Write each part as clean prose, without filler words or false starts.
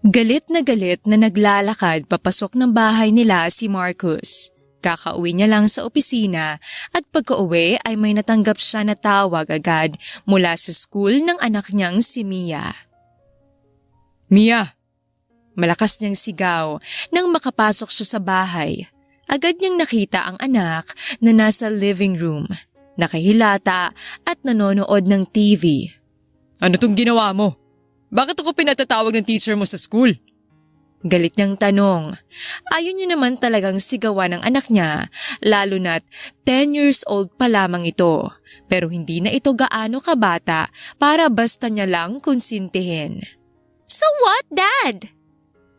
Galit na naglalakad papasok ng bahay nila si Marcus. Kakauwi niya lang sa opisina at pagka-uwi ay may natanggap siya na tawag agad mula sa school ng anak niyang si Mia. Mia! Malakas niyang sigaw nang makapasok siya sa bahay. Agad niyang nakita ang anak na nasa living room, nakahilata at nanonood ng TV. Ano tong ginawa mo? Bakit ako pinatatawag ng teacher mo sa school? Galit niyang tanong. Ayaw niya naman talagang sigawan ng anak niya, lalo na't 10 years old pa lamang ito. Pero hindi na ito gaano kabata para basta niya lang konsintihin. "So what, Dad?"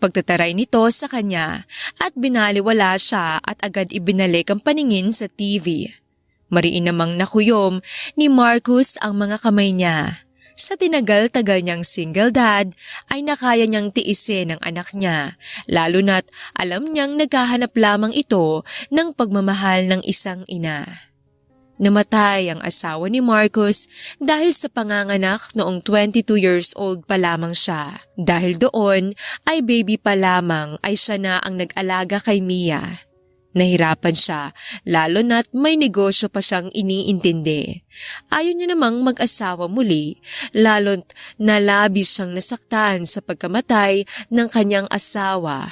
Pagtataray nito sa kanya at binaliwala siya at agad ibinalik ang paningin sa TV. Mariin namang nakuyom ni Marcus ang mga kamay niya. Sa tinagal-tagal niyang single dad ay nakaya niyang tiisin ang anak niya, lalo na't alam niyang naghahanap lamang ito ng pagmamahal ng isang ina. Namatay ang asawa ni Marcus dahil sa panganganak noong 22 years old pa lamang siya. Dahil doon ay baby pa lamang ay siya na ang nag-alaga kay Mia. Nahirapan siya, lalo na't may negosyo pa siyang iniintindi. Ayaw niya namang mag-asawa muli, lalo't nalabis siyang nasaktan sa pagkamatay ng kanyang asawa.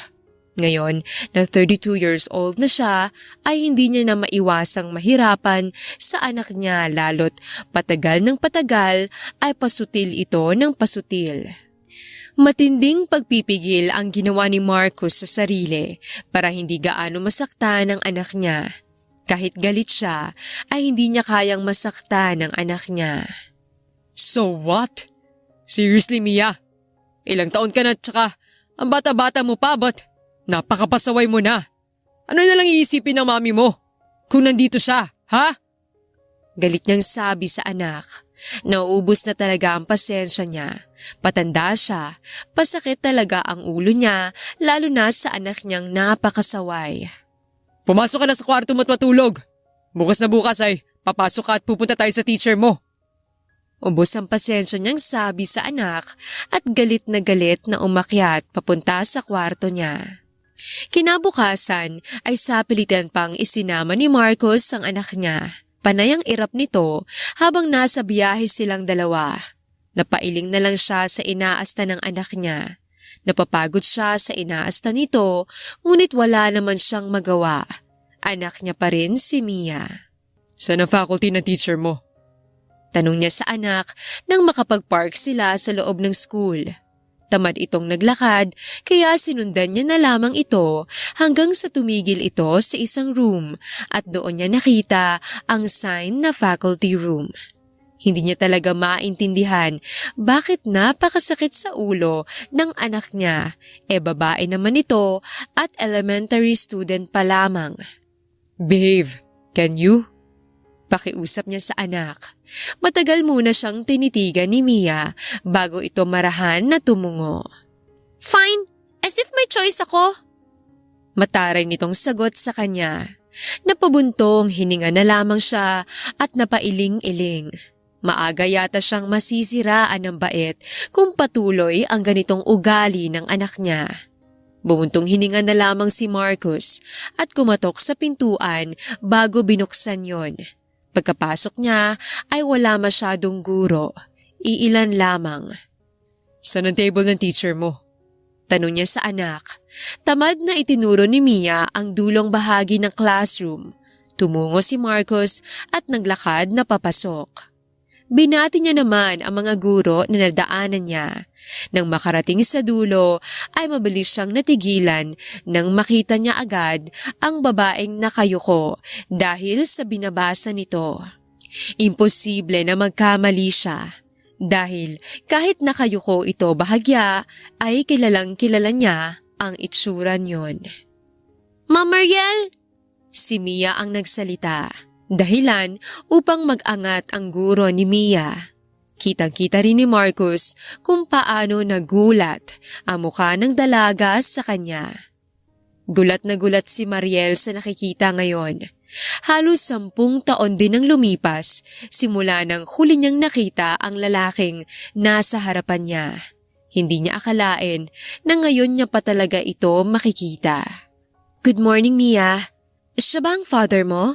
Ngayon, na 32 years old na siya, ay hindi niya na maiwasang mahirapan sa anak niya lalo't patagal ng patagal ay pasutil ito ng pasutil. Matinding pagpipigil ang ginawa ni Marcus sa sarili para hindi gaano masaktan ang anak niya. Kahit galit siya, ay hindi niya kayang masaktan ang anak niya. So what? Seriously, Mia? Ilang taon ka na tsaka ang bata-bata mo pa, but napakapasaway mo na. Ano na lang iisipin ng mami mo kung nandito siya, ha? Galit niyang sabi sa anak. Nauubos na talaga ang pasensya niya. Patanda siya, pasakit talaga ang ulo niya, lalo na sa anak niyang napakasaway. Pumasok ka na sa kwarto mo at matulog. Bukas na bukas ay papasok ka at pupunta tayo sa teacher mo. Ubos ang pasensya niyang sabi sa anak at galit na umakyat papunta sa kwarto niya. Kinabukasan ay sapilitan pang isinama ni Marcus ang anak niya. Panay ang irap nito habang nasa biyahe silang dalawa. Napailing na lang siya sa inaasta ng anak niya. Napapagod siya sa inaasta nito, ngunit wala naman siyang magawa. Anak niya pa rin si Mia. Saan ang faculty ng teacher mo? Tanong niya sa anak nang makapag-park sila sa loob ng school. Tamad itong naglakad, kaya sinundan niya na lamang ito hanggang sa tumigil ito sa isang room at doon niya nakita ang sign na faculty room. Hindi niya talaga maintindihan bakit napakasakit sa ulo ng anak niya, babae naman ito at elementary student pa lamang. Behave, can you? Pakiusap niya sa anak. Matagal muna siyang tinitigan ni Mia bago ito marahan na tumungo. "Fine, as if may choice ako." Mataray nitong sagot sa kanya. Napabuntong hininga na lamang siya at napailing-iling. Maaga yata siyang masisiraan ng bait kung patuloy ang ganitong ugali ng anak niya. Bumuntong hininga na lamang si Marcus at kumatok sa pintuan bago binuksan yon. Pagkapasok niya ay wala masyadong guro, iilan lamang. Saan ang table ng teacher mo? Tanong niya sa anak. Tamad na itinuro ni Mia ang dulong bahagi ng classroom. Tumungo si Marcus at naglakad na papasok. Binati niya naman ang mga guro na nadaanan niya. Nang makarating sa dulo ay mabilis siyang natigilan nang makita niya agad ang babaeng nakayuko dahil sa binabasa nito. Imposible na magkamali siya dahil kahit nakayuko ito bahagya ay kilalang kilala niya ang itsura niyon. "Ma'am Mariel!" Si Mia ang nagsalita. Dahilan upang mag-angat ang guro ni Mia. Kitang-kita rin ni Marcus kung paano nagulat ang mukha ng dalaga sa kanya. Gulat na gulat si Mariel sa nakikita ngayon. Halos 10 taon din ang lumipas simula nang huli niyang nakita ang lalaking nasa harapan niya. Hindi niya akalain na ngayon niya pa talaga ito makikita. Good morning, Mia. Siya ba ang father mo?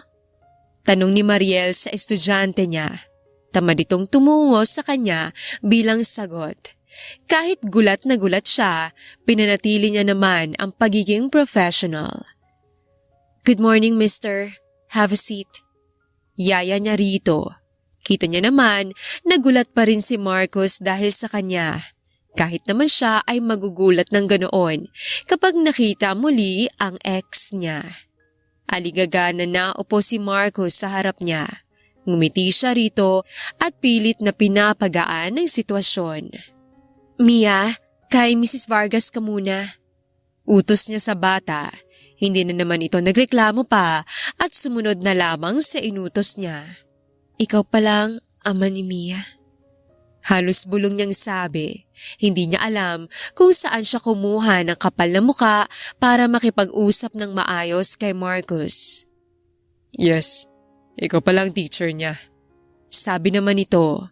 Tanong ni Mariel sa estudyante niya. Tamad itong tumungo sa kanya bilang sagot. Kahit gulat na gulat siya, pinanatili niya naman ang pagiging professional. Good morning, mister. Have a seat. Yaya niya rito. Kita niya naman, nagulat pa rin si Marcos dahil sa kanya. Kahit naman siya ay magugulat ng ganoon kapag nakita muli ang ex niya. Aligaga na naupo si Marcos sa harap niya. Ngumiti siya rito at pilit na pinapagaan ang sitwasyon. Mia, kay Mrs. Vargas ka muna. Utos niya sa bata. Hindi na naman ito nagreklamo pa at sumunod na lamang sa inutos niya. Ikaw palang ama ni Mia. Halos bulong niyang sabi. Hindi niya alam kung saan siya kumuha ng kapal na muka para makipag-usap ng maayos kay Marcos. Yes, ikaw palang teacher niya. Sabi naman ito.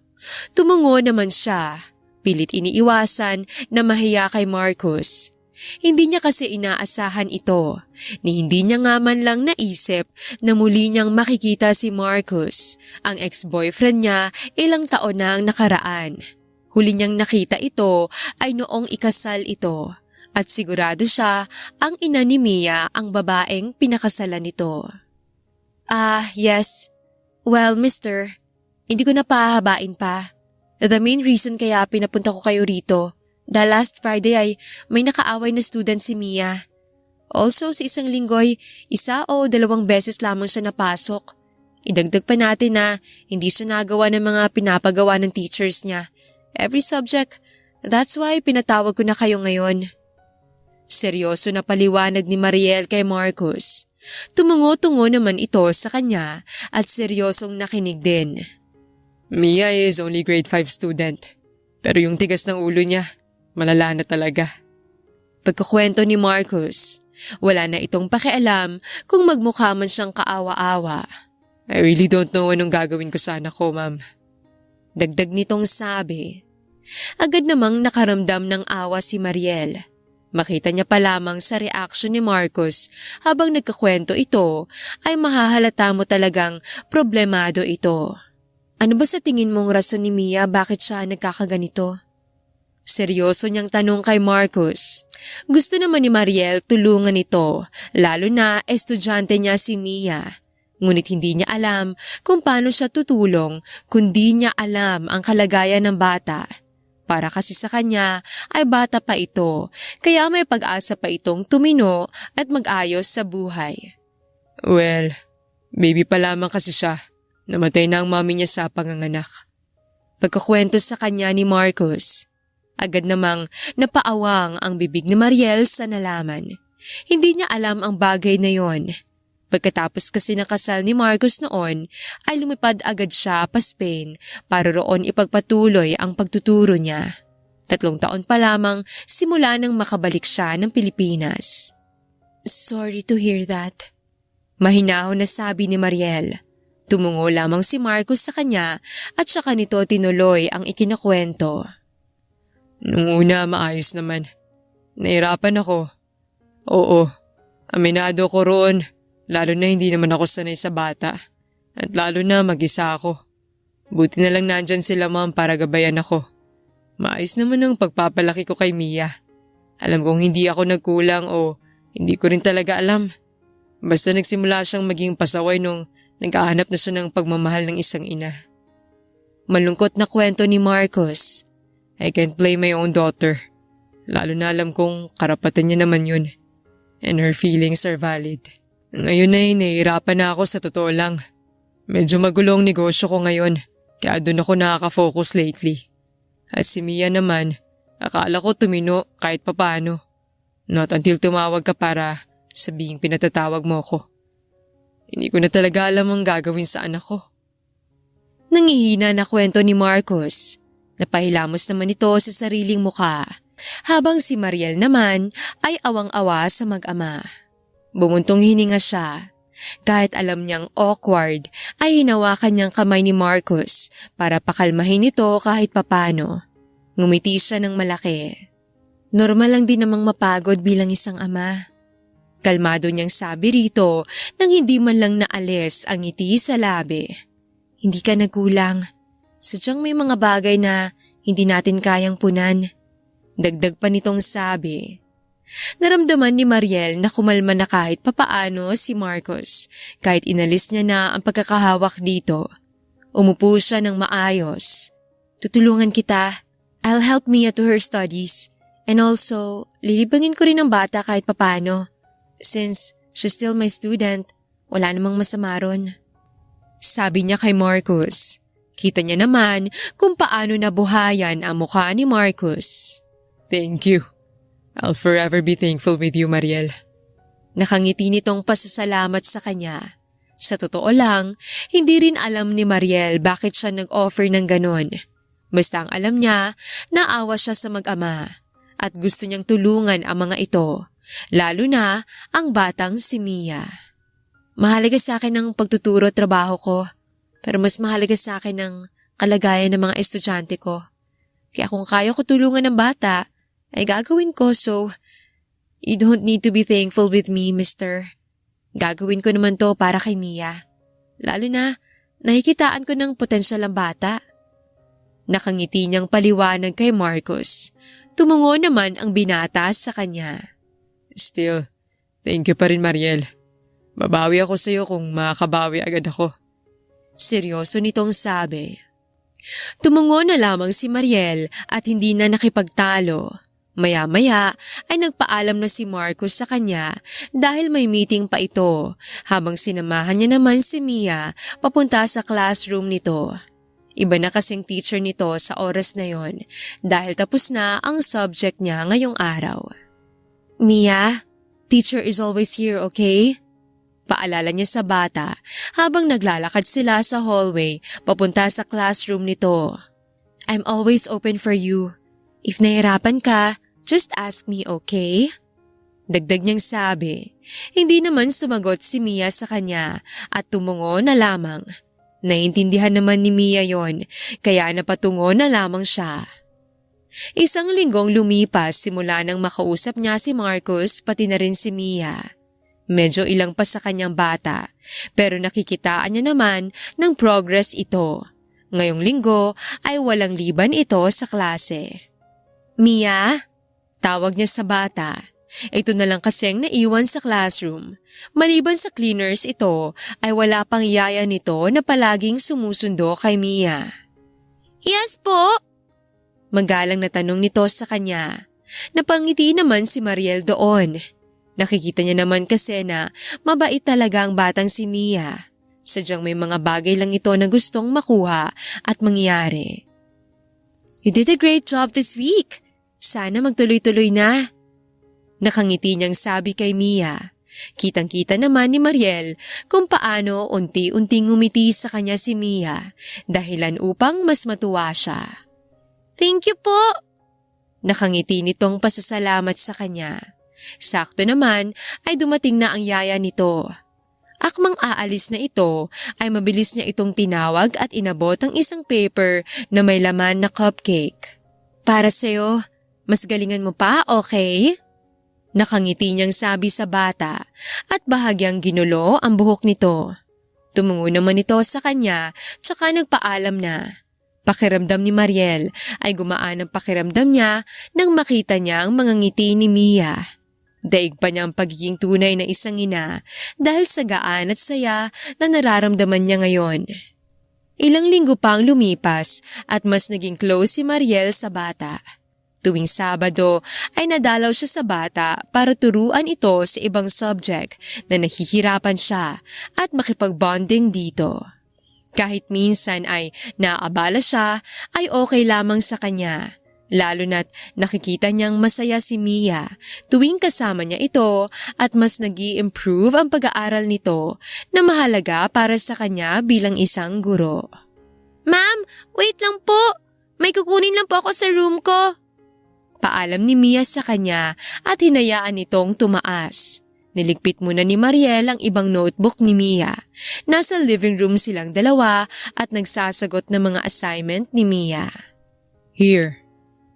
Tumungo naman siya. Pilit iniiwasan na mahiya kay Marcos. Hindi niya kasi inaasahan ito, ni hindi niya nga man lang naisip na muli niyang makikita si Marcos, ang ex-boyfriend niya ilang taon na ang nakaraan. Huli niyang nakita ito ay noong ikasal ito, at sigurado siya ang ina ni Mia ang babaeng pinakasalan nito. Yes. Well, mister, hindi ko na pahahabain pa. The main reason kaya pinapunta ko kayo rito, dahil last Friday ay may nakaaway na student si Mia. Also, sa isang linggoy, 1 o 2 beses lamang siya napasok. Idagdag pa natin na hindi siya nagawa ng mga pinapagawa ng teachers niya. Every subject, that's why pinatawag ko na kayo ngayon. Seryoso na paliwanag ni Mariel kay Marcos. Tumungo-tungo naman ito sa kanya at seryosong nakinig din. Mia is only grade 5 student. Pero yung tigas ng ulo niya, malala na talaga. Pagkukwento ni Marcos, wala na itong pakialam kung magmukha man siyang kaawa-awa. I really don't know anong gagawin ko sa anak ko, ma'am. Dagdag nitong sabi. Agad namang nakaramdam ng awa si Mariel. Makita niya pa lamang sa reaksyon ni Marcos habang nagkakwento ito ay mahahalata mo talagang problemado ito. Ano ba sa tingin mong rason ni Mia bakit siya nagkakaganito? Seryoso niyang tanong kay Marcos. Gusto naman ni Mariel tulungan ito, lalo na estudyante niya si Mia. Ngunit hindi niya alam kung paano siya tutulong kundi niya alam ang kalagayan ng bata. Para kasi sa kanya ay bata pa ito, kaya may pag-asa pa itong tumino at mag-ayos sa buhay. Well, baby pa lamang kasi siya. Namatay na ang mami niya sa panganganak. Pagkakwento sa kanya ni Marcos, agad namang napaawang ang bibig ni Mariel sa nalaman. Hindi niya alam ang bagay na yon. Pagkatapos kasi nakasal ni Marcos noon, ay lumipad agad siya pa Spain para roon ipagpatuloy ang pagtuturo niya. 3 taon pa lamang simula nang makabalik siya ng Pilipinas. Sorry to hear that. Mahinahon na sabi ni Mariel. Tumungo lamang si Marcos sa kanya at saka nito tinuloy ang ikinakwento. Nung una maayos naman. Nahirapan ako. Oo, aminado ko roon. Lalo na hindi naman ako sanay sa bata. At lalo na mag-isa ako. Buti na lang nandyan sila ma'am para gabayan ako. Maayos naman ang pagpapalaki ko kay Mia. Alam kong hindi ako nagkulang o hindi ko rin talaga alam. Basta nagsimula siyang maging pasaway nung naghahanap na siya ng pagmamahal ng isang ina. Malungkot na kwento ni Marcos. I can't blame my own daughter. Lalo na alam kong karapatan niya naman yun. And her feelings are valid. Ngayon ay nahihirapan na ako sa totoo lang. Medyo magulong negosyo ko ngayon, kaya doon ako nakaka-focus lately. At si Mia naman, akala ko tumino kahit papano. Not until tumawag ka para sabihing pinatatawag mo ko. Hindi ko na talaga alam ang gagawin sa anak ko. Nangihina na kwento ni Marcos. Napahilamos naman ito sa sariling muka, habang si Mariel naman ay awang-awa sa mag-ama. Bumuntong hininga siya. Kahit alam niyang awkward, ay hinawakan niyang kamay ni Marcos para pakalmahin ito kahit papano. Ngumiti siya ng malaki. Normal lang din namang mapagod bilang isang ama. Kalmado niyang sabi rito nang hindi man lang naalis ang ngiti sa labi. Hindi ka nagkulang. Sadyang may mga bagay na hindi natin kayang punan. Dagdag pa nitong sabi. Naramdaman ni Mariel na kumalma na kahit papaano si Marcos kahit inalis niya na ang pagkakahawak dito. Umupo siya ng maayos. Tutulungan kita. I'll help Mia to her studies. And also, lilibangin ko rin ang bata kahit papaano. Since she's still my student, wala namang masama ron. Sabi niya kay Marcos. Kita niya naman kung paano nabuhayan ang mukha ni Marcos. Thank you. I'll forever be thankful with you, Mariel. Nakangiti nitong pasasalamat sa kanya. Sa totoo lang, hindi rin alam ni Mariel bakit siya nag-offer ng ganon. Basta ang alam niya, naawa siya sa mag-ama at gusto niyang tulungan ang mga ito, lalo na ang batang si Mia. Mahalaga sa akin ang pagtuturo at trabaho ko, pero mas mahalaga sa akin ang kalagayan ng mga estudyante ko. Kaya kung kaya ko tulungan ng bata, ay gagawin ko, so you don't need to be thankful with me, mister. Gagawin ko naman to para kay Mia. Lalo na, nakikitaan ko ng potensyal ng bata. Nakangiti niyang paliwanag kay Marcos. Tumungo naman ang binata sa kanya. Still, thank you pa rin, Mariel. Babawi ako sa'yo kung makakabawi agad ako. Seryoso nitong sabi. Tumungo na lamang si Mariel at hindi na nakipagtalo. Maya-maya ay nagpaalam na si Marcos sa kanya dahil may meeting pa ito habang sinamahan niya naman si Mia papunta sa classroom nito. Iba na kasing teacher nito sa oras na yon dahil tapos na ang subject niya ngayong araw. Mia, teacher is always here, okay? Paalala niya sa bata habang naglalakad sila sa hallway papunta sa classroom nito. I'm always open for you. If nahirapan ka, just ask me, okay? Dagdag niyang sabi. Hindi naman sumagot si Mia sa kanya at tumungo na lamang. Naintindihan naman ni Mia yon, kaya napatungo na lamang siya. Isang linggong lumipas simula nang makausap niya si Marcos pati na rin si Mia. Medyo ilang pa sa kanyang bata, pero nakikitaan niya naman ng progress ito. Ngayong linggo ay walang liban ito sa klase. Mia? Tawag niya sa bata. Ito na lang kasing naiwan sa classroom. Maliban sa cleaners ito, ay wala pang yaya nito na palaging sumusundo kay Mia. Yes po? Magalang na tanong nito sa kanya. Napangiti naman si Mariel doon. Nakikita niya naman kasi na mabait talaga ang batang si Mia. Sadyang may mga bagay lang ito na gustong makuha at mangyari. You did a great job this week. Sana magtuloy-tuloy na. Nakangiti niyang sabi kay Mia. Kitang-kita naman ni Mariel kung paano unti-unting ngumiti sa kanya si Mia dahilan upang mas matuwa siya. Thank you po. Nakangiti nitong pasasalamat sa kanya. Sakto naman ay dumating na ang yaya nito. Akmang aalis na ito ay mabilis niya itong tinawag at inabot ang isang paper na may laman na cupcake. Para sa'yo, mas galingan mo pa, okay? Nakangiti niyang sabi sa bata at bahagyang ginulo ang buhok nito. Tumungo naman ito sa kanya tsaka nagpaalam na. Pakiramdam ni Mariel ay gumaan ang pakiramdam niya nang makita niya ang mga ngiti ni Mia. Daig pa niya ang pagiging tunay na isang ina dahil sa gaan at saya na nararamdaman niya ngayon. Ilang linggo pang lumipas at mas naging close si Mariel sa bata. Tuwing Sabado ay nadalaw siya sa bata para turuan ito sa ibang subject na nahihirapan siya at makipag-bonding dito. Kahit minsan ay naabala siya ay okay lamang sa kanya. Lalo na't nakikita niyang masaya si Mia tuwing kasama niya ito at mas nag-i-improve ang pag-aaral nito na mahalaga para sa kanya bilang isang guro. Ma'am, wait lang po. May kukunin lang po ako sa room ko. Paalam ni Mia sa kanya at hinayaan nitong tumaas. Niligpit muna ni Mariel ang ibang notebook ni Mia. Nasa living room silang dalawa at nagsasagot ng mga assignment ni Mia. Here.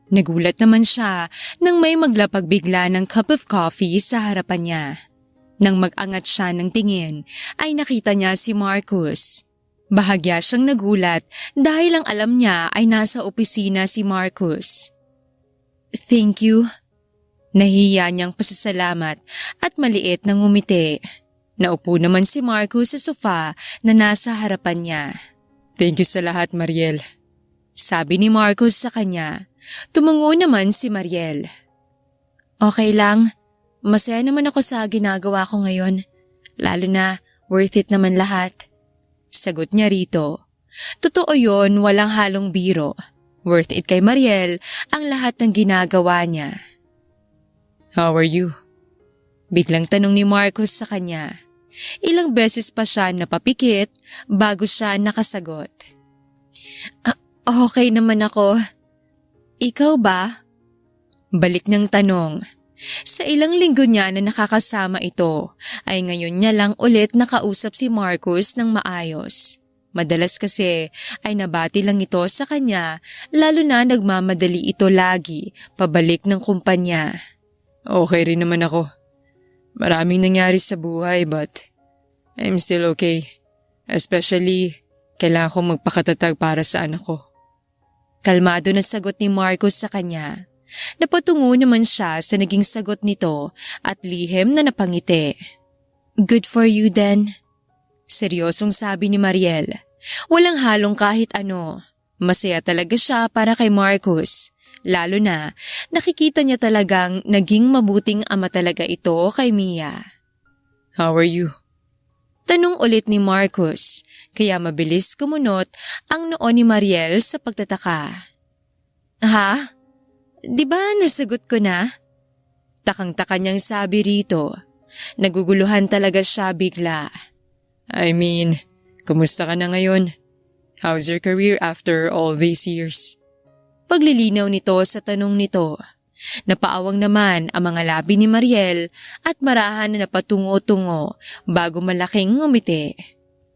Nagulat naman siya nang may maglapag bigla ng cup of coffee sa harapan niya. Nang mag-angat siya ng tingin, ay nakita niya si Marcus. Bahagya siyang nagulat dahil ang alam niya ay nasa opisina si Marcus. "Thank you." Nahiya niyang pasasalamat at maliit na ngumiti. Naupo naman si Marcus sa sofa na nasa harapan niya. Thank you sa lahat, Mariel. Sabi ni Marcus sa kanya. Tumungo naman si Mariel. "Okay lang. Masaya naman ako sa ginagawa ko ngayon. Lalo na worth it naman lahat." Sagot niya rito. Totoo yon, walang halong biro. Worth it kay Mariel ang lahat ng ginagawa niya. How are you? Biglang tanong ni Marcus sa kanya. Ilang beses pa siya napapikit bago siya nakasagot. Okay naman ako. Ikaw ba?" Balik niyang tanong. Sa ilang linggo niya na nakakasama ito, ay ngayon niya lang ulit nakausap si Marcus ng maayos. Madalas kasi ay nabati lang ito sa kanya, lalo na nagmamadali ito lagi pabalik ng kumpanya. Okay rin naman ako. Maraming nangyari sa buhay but I'm still okay. Especially, kailangan kong magpakatatag para sa anak ko. Kalmado na sagot ni Marcus sa kanya. Napatungo naman siya sa naging sagot nito at lihim na napangiti. "Good for you then." Seryosong sabi ni Mariel. Walang halong kahit ano. Masaya talaga siya para kay Marcus. Lalo na nakikita niya talagang naging mabuting ama talaga ito kay Mia. How are you? Tanong ulit ni Marcus, kaya mabilis kumunot ang noo ni Mariel sa pagtataka. "Ha? Di ba nasagot ko na?" Takang-taka niyang sabi rito. Naguguluhan talaga siya bigla. I mean, kumusta ka na ngayon? How's your career after all these years? Paglilinaw nito sa tanong nito. Napaawang naman ang mga labi ni Mariel at marahan na napatungo-tungo bago malaking ngumiti.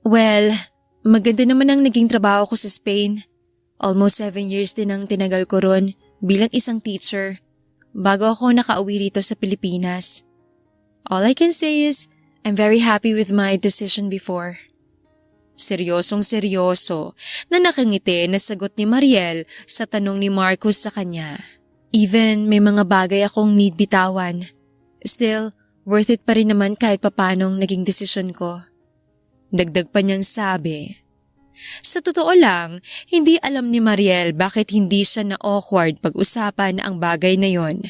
"Well, maganda naman ang naging trabaho ko sa Spain. Almost 7 years din ang tinagal ko ron bilang isang teacher bago ako nakauwi rito sa Pilipinas. All I can say is I'm very happy with my decision before." Seryosong seryoso na nakangiti na sagot ni Mariel sa tanong ni Marcus sa kanya. "Even may mga bagay akong need bitawan. Still, worth it pa rin naman kahit papanong naging desisyon ko." Dagdag pa niyang sabi. Sa totoo lang, hindi alam ni Mariel bakit hindi siya na-awkward pag-usapan ang bagay na yon.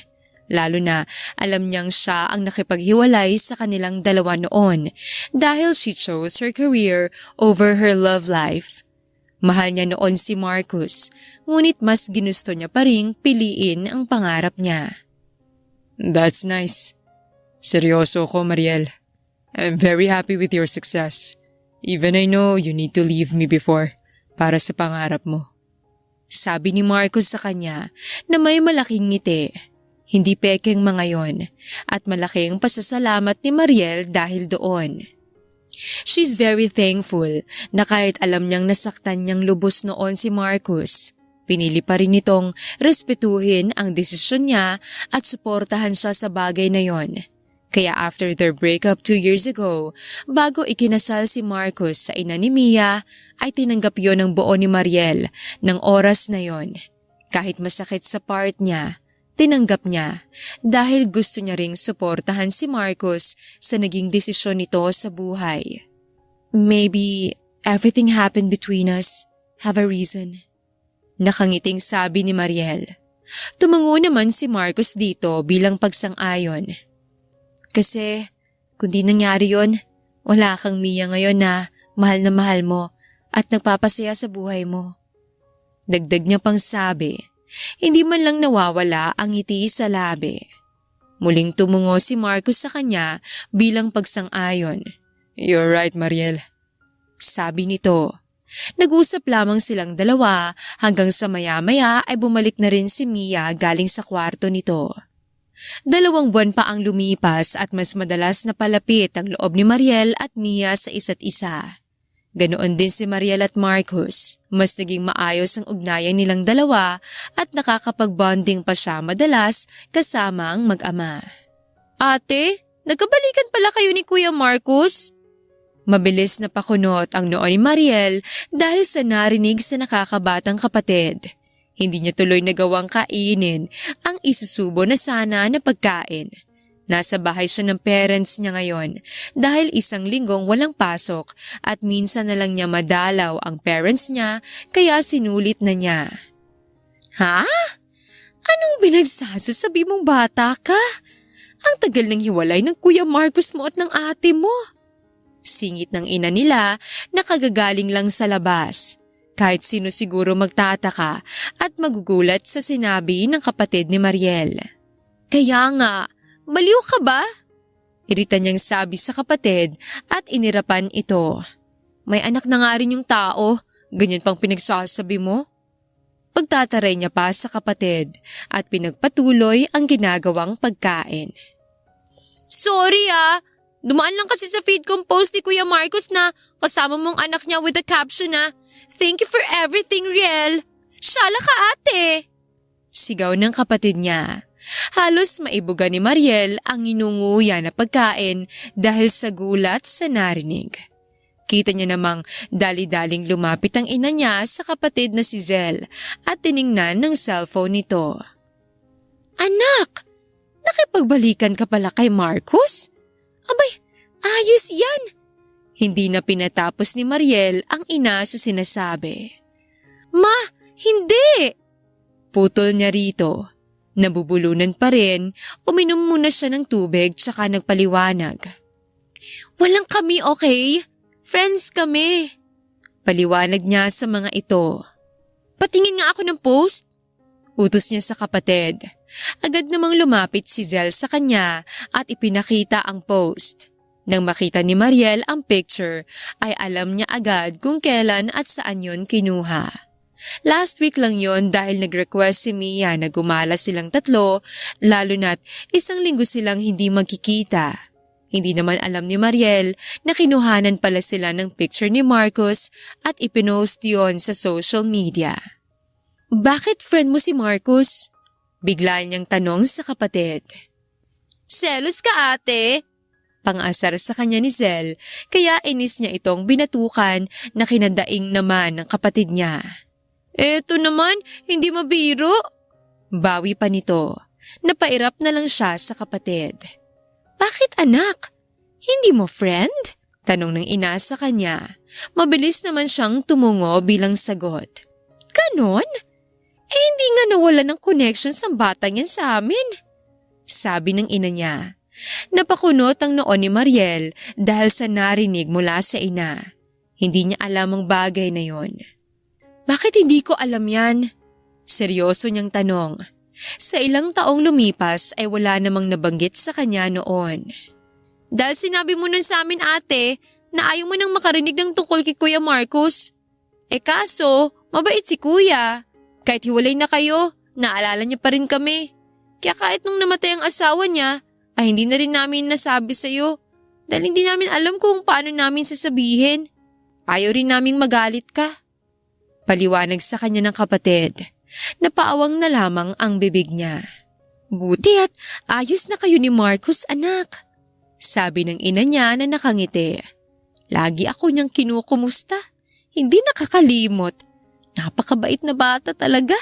Lalo na alam niyang siya ang nakipaghiwalay sa kanilang dalawa noon dahil she chose her career over her love life. Mahal niya noon si Marcus, ngunit mas ginusto niya pa ring piliin ang pangarap niya. That's nice. Seryoso ko, Mariel. I'm very happy with your success. Even I know you need to leave me before para sa pangarap mo. Sabi ni Marcus sa kanya na may malaking ngiti. Hindi pekeng mga yon at malaking pasasalamat ni Mariel dahil doon. She's very thankful na kahit alam niyang nasaktan niyang lubos noon si Marcus, pinili pa rin nitong respetuhin ang desisyon niya at suportahan siya sa bagay na yon. Kaya after their breakup 2 years ago, bago ikinasal si Marcus sa ina ni Mia, ay tinanggap yon ng buo ni Mariel ng oras na yon. Kahit masakit sa part niya, tinanggap niya dahil gusto niya ring suportahan si Marcus sa naging desisyon nito sa buhay. Maybe everything happened between us have a reason. Nakangiting sabi ni Mariel. Tumango naman si Marcus dito bilang pagsang-ayon. Kasi kung di nangyari yon, wala kang Mia ngayon na mahal mo at nagpapasaya sa buhay mo. Dagdag niya pang sabi. Hindi man lang nawawala ang ngiti sa labi. Muling tumungo si Marcus sa kanya bilang pagsang-ayon. You're right, Mariel. Sabi nito. Nag-usap lamang silang dalawa hanggang sa maya-maya ay bumalik na rin si Mia galing sa kwarto nito. 2 buwan pa ang lumipas at mas madalas na palapit ang loob ni Mariel at Mia sa isa't isa. Ganoon din si Mariel at Marcus. Mas naging maayos ang ugnayan nilang dalawa at nakakapag-bonding pa siya madalas kasama ang mag-ama. Ate, nagkabalikan pala kayo ni Kuya Marcus? Mabilis na pakunot ang noo ni Mariel dahil sa narinig sa nakakabatang kapatid. Hindi niya tuloy nagawang kainin ang isusubo na sana na pagkain. Nasa bahay siya ng parents niya ngayon dahil isang linggong walang pasok at minsan na lang niya madalaw ang parents niya kaya sinulit na niya. Ha? Anong binagsasasabi mong bata ka? Ang tagal ng hiwalay ng Kuya Marcus mo at ng ate mo. Singit ng ina nila na kagagaling lang sa labas. Kahit sino siguro magtataka at magugulat sa sinabi ng kapatid ni Mariel. Kaya nga, baliw ka ba? Irita niyang sabi sa kapatid at inirapan ito. May anak na nga rin yung tao, ganyan pang pinagsasabi mo? Pagtataray niya pa sa kapatid at pinagpatuloy ang ginagawang pagkain. Sorry dumaan lang kasi sa feed kong post ni Kuya Marcus na kasama mong anak niya with the caption na, "Thank you for everything, Riel. Shala ka ate." Sigaw ng kapatid niya. Halos maibuga ni Mariel ang inunguya na pagkain dahil sa gulat sa narinig. Kita niya namang dali-daling lumapit ang ina niya sa kapatid na si Zel at tiningnan ng cellphone nito. Anak, nakipagbalikan ka pala kay Marcus? Abay, ayos yan! Hindi na pinatapos ni Mariel ang ina sa sinasabi. Ma, hindi! Putol niya rito. Nabubulunan pa rin, uminom muna siya ng tubig tsaka nagpaliwanag. Walang kami, okay? Friends kami. Paliwanag niya sa mga ito. Patingin nga ako ng post. Utos niya sa kapatid. Agad namang lumapit si Zel sa kanya at ipinakita ang post. Nang makita ni Mariel ang picture, ay alam niya agad kung kailan at saan yun kinuha. Last week lang yon dahil nag-request si Mia na gumala silang tatlo, lalo na't isang linggo silang hindi magkikita. Hindi naman alam ni Mariel na kinuhanan pala sila ng picture ni Marcus at ipinost yon sa social media. Bakit friend mo si Marcus? Bigla niyang tanong sa kapatid. Selos ka ate? Pang-asar sa kanya ni Zel, kaya inis niya itong binatukan na kinadaing naman ng kapatid niya. Eto naman, hindi mabiro. Bawi pa nito. Napairap na lang siya sa kapatid. Bakit anak? Hindi mo friend? Tanong ng ina sa kanya. Mabilis naman siyang tumungo bilang sagot. Ganon? Hindi nga nawala ng connection sa batang yan sa amin. Sabi ng ina niya. Napakunot ang noon ni Mariel dahil sa narinig mula sa ina. Hindi niya alam ang bagay na yon. Bakit hindi ko alam yan? Seryoso niyang tanong. Sa ilang taong lumipas ay wala namang nabanggit sa kanya noon. Dahil sinabi mo nun sa amin ate na ayaw mo nang makarinig ng tungkol kay Kuya Marcus. Kaso, mabait si Kuya. Kahit hiwalay na kayo, naalala niya pa rin kami. Kaya kahit nung namatay ang asawa niya, ay hindi na rin namin nasabi sa'yo. Dahil hindi namin alam kung paano namin sasabihin. Ayaw rin naming magalit ka. Paliwanag sa kanya ng kapatid. Napaawang na lamang ang bibig niya. Buti at ayos na kayo ni Marcus anak. Sabi ng ina niya na nakangiti. Lagi ako niyang kinukumusta. Hindi nakakalimot. Napakabait na bata talaga.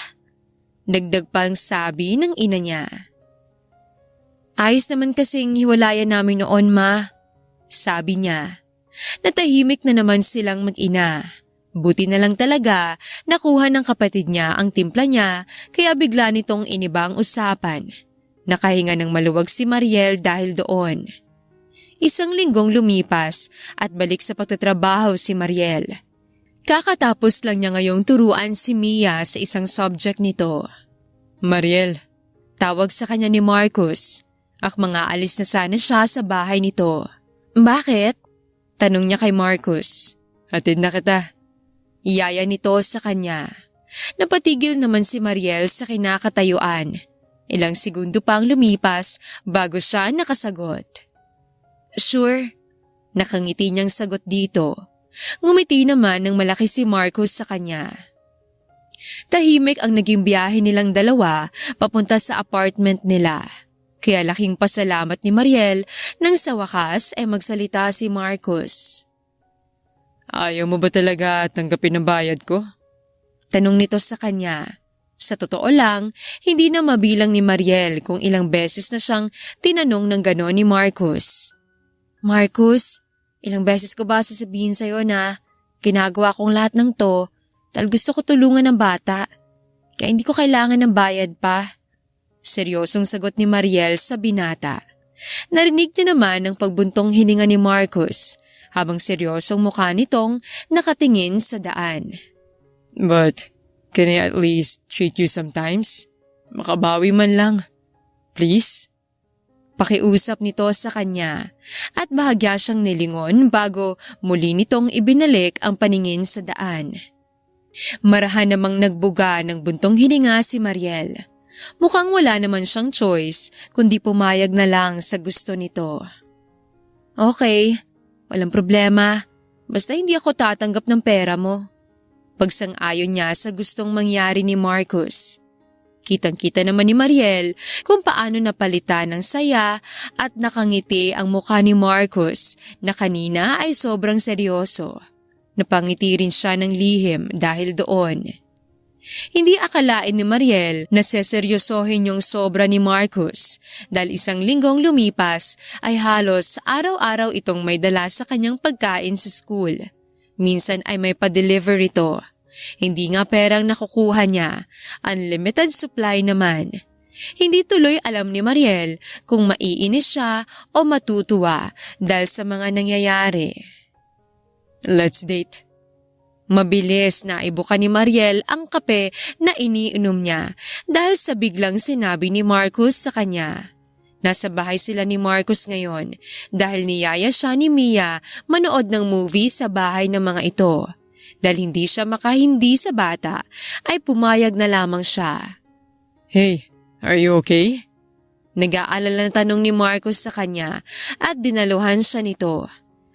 Dagdag pa ang sabi ng ina niya. Ayos naman kasing hiwalayan namin noon ma. Sabi niya. Natahimik na naman silang mag-ina. Buti na lang talaga nakuha ng kapatid niya ang timpla niya kaya bigla nitong inibang usapan. Nakahinga ng maluwag si Mariel dahil doon. Isang linggong lumipas at balik sa pagtatrabaho si Mariel. Kakatapos lang niya ngayong turuan si Mia sa isang subject nito. Mariel, tawag sa kanya ni Marcus. Mga alis na sana siya sa bahay nito. Bakit? Tanong niya kay Marcus. Hatid na kita. Iyaya nito sa kanya. Napatigil naman si Mariel sa kinakatayuan. Ilang segundo pang lumipas bago siya nakasagot. Sure. Nakangiti niyang sagot dito. Ngumiti naman ng malaki si Marcus sa kanya. Tahimik ang naging biyahe nilang dalawa papunta sa apartment nila. Kaya laking pasalamat ni Mariel nang sa wakas ay magsalita si Marcus. Ayaw mo ba talaga tanggapin ang bayad ko? Tanong nito sa kanya. Sa totoo lang, hindi na mabilang ni Mariel kung ilang beses na siyang tinanong ng gano'n ni Marcus. Marcus, ilang beses ko ba sasabihin sa'yo na ginagawa kong lahat ng to dahil gusto ko tulungan ng bata, kaya hindi ko kailangan ng bayad pa. Seryosong sagot ni Mariel sa binata. Narinig niya naman ang pagbuntong hininga ni Marcus habang seryosong mukha nitong nakatingin sa daan. But can I at least treat you sometimes? Makabawi man lang. Please? Pakiusap nito sa kanya at bahagya siyang nilingon bago muli nitong ibinalik ang paningin sa daan. Marahan namang nagbuga ng buntong hininga si Mariel. Mukhang wala naman siyang choice kundi pumayag na lang sa gusto nito. Okay, walang problema. Basta hindi ako tatanggap ng pera mo. Pagsang-ayon niya sa gustong mangyari ni Marcus. Kitang-kita naman ni Mariel kung paano napalitan ng saya at nakangiti ang mukha ni Marcus na kanina ay sobrang seryoso. Napangiti rin siya ng lihim dahil doon. Hindi akalain ni Mariel na seseryosohin yung sobra ni Marcus dahil isang linggong lumipas ay halos araw-araw itong may dala sa kanyang pagkain sa school. Minsan ay may pa-deliver ito. Hindi nga perang nakukuha niya, unlimited supply naman. Hindi tuloy alam ni Mariel kung maiinis siya o matutuwa dahil sa mga nangyayari. Let's date. Mabilis na ibuka ni Mariel ang kape na iniinom niya dahil sa biglang sinabi ni Marcus sa kanya. Nasa bahay sila ni Marcus ngayon dahil niyaya siya ni Mia manood ng movie sa bahay ng mga ito. Dahil hindi siya makahindi sa bata, ay pumayag na lamang siya. Hey, are you okay? Nag-aalala na tanong ni Marcus sa kanya at dinaluhan siya nito.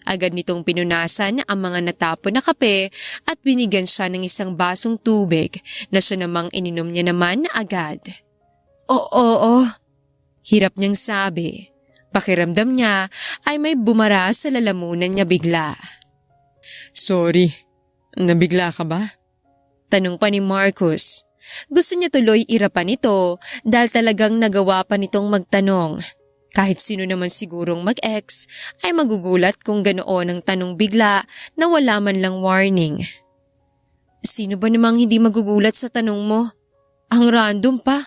Agad nitong pinunasan ang mga natapon na kape at binigyan siya ng isang basong tubig na siya namang ininom niya naman agad. Oo. Hirap niyang sabi. Pakiramdam niya ay may bumara sa lalamunan niya bigla. Sorry, nabigla ka ba? Tanong pa ni Marcus. Gusto niya tuloy irapan ito dahil talagang nagawa pa nitong magtanong. Kahit sino naman sigurong mag-ex ay magugulat kung ganoon ang tanong bigla na wala man lang warning. Sino ba namang hindi magugulat sa tanong mo? Ang random pa.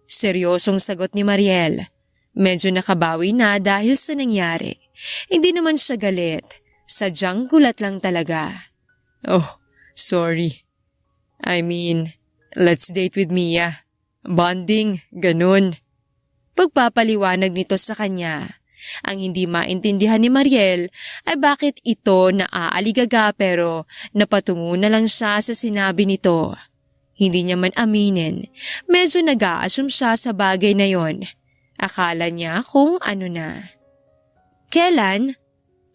Seryosong sagot ni Mariel. Medyo nakabawi na dahil sa nangyari. Hindi naman siya galit. Sadyang gulat lang talaga. Oh, sorry. I mean, let's date with Mia. Bonding, ganun. Pagpapaliwanag nito sa kanya. Ang hindi maintindihan ni Mariel ay bakit ito naaaligaga pero napatungo na lang siya sa sinabi nito. Hindi niya man aminin. Medyo nag-a-assume siya sa bagay na yon. Akala niya kung ano na. Kailan?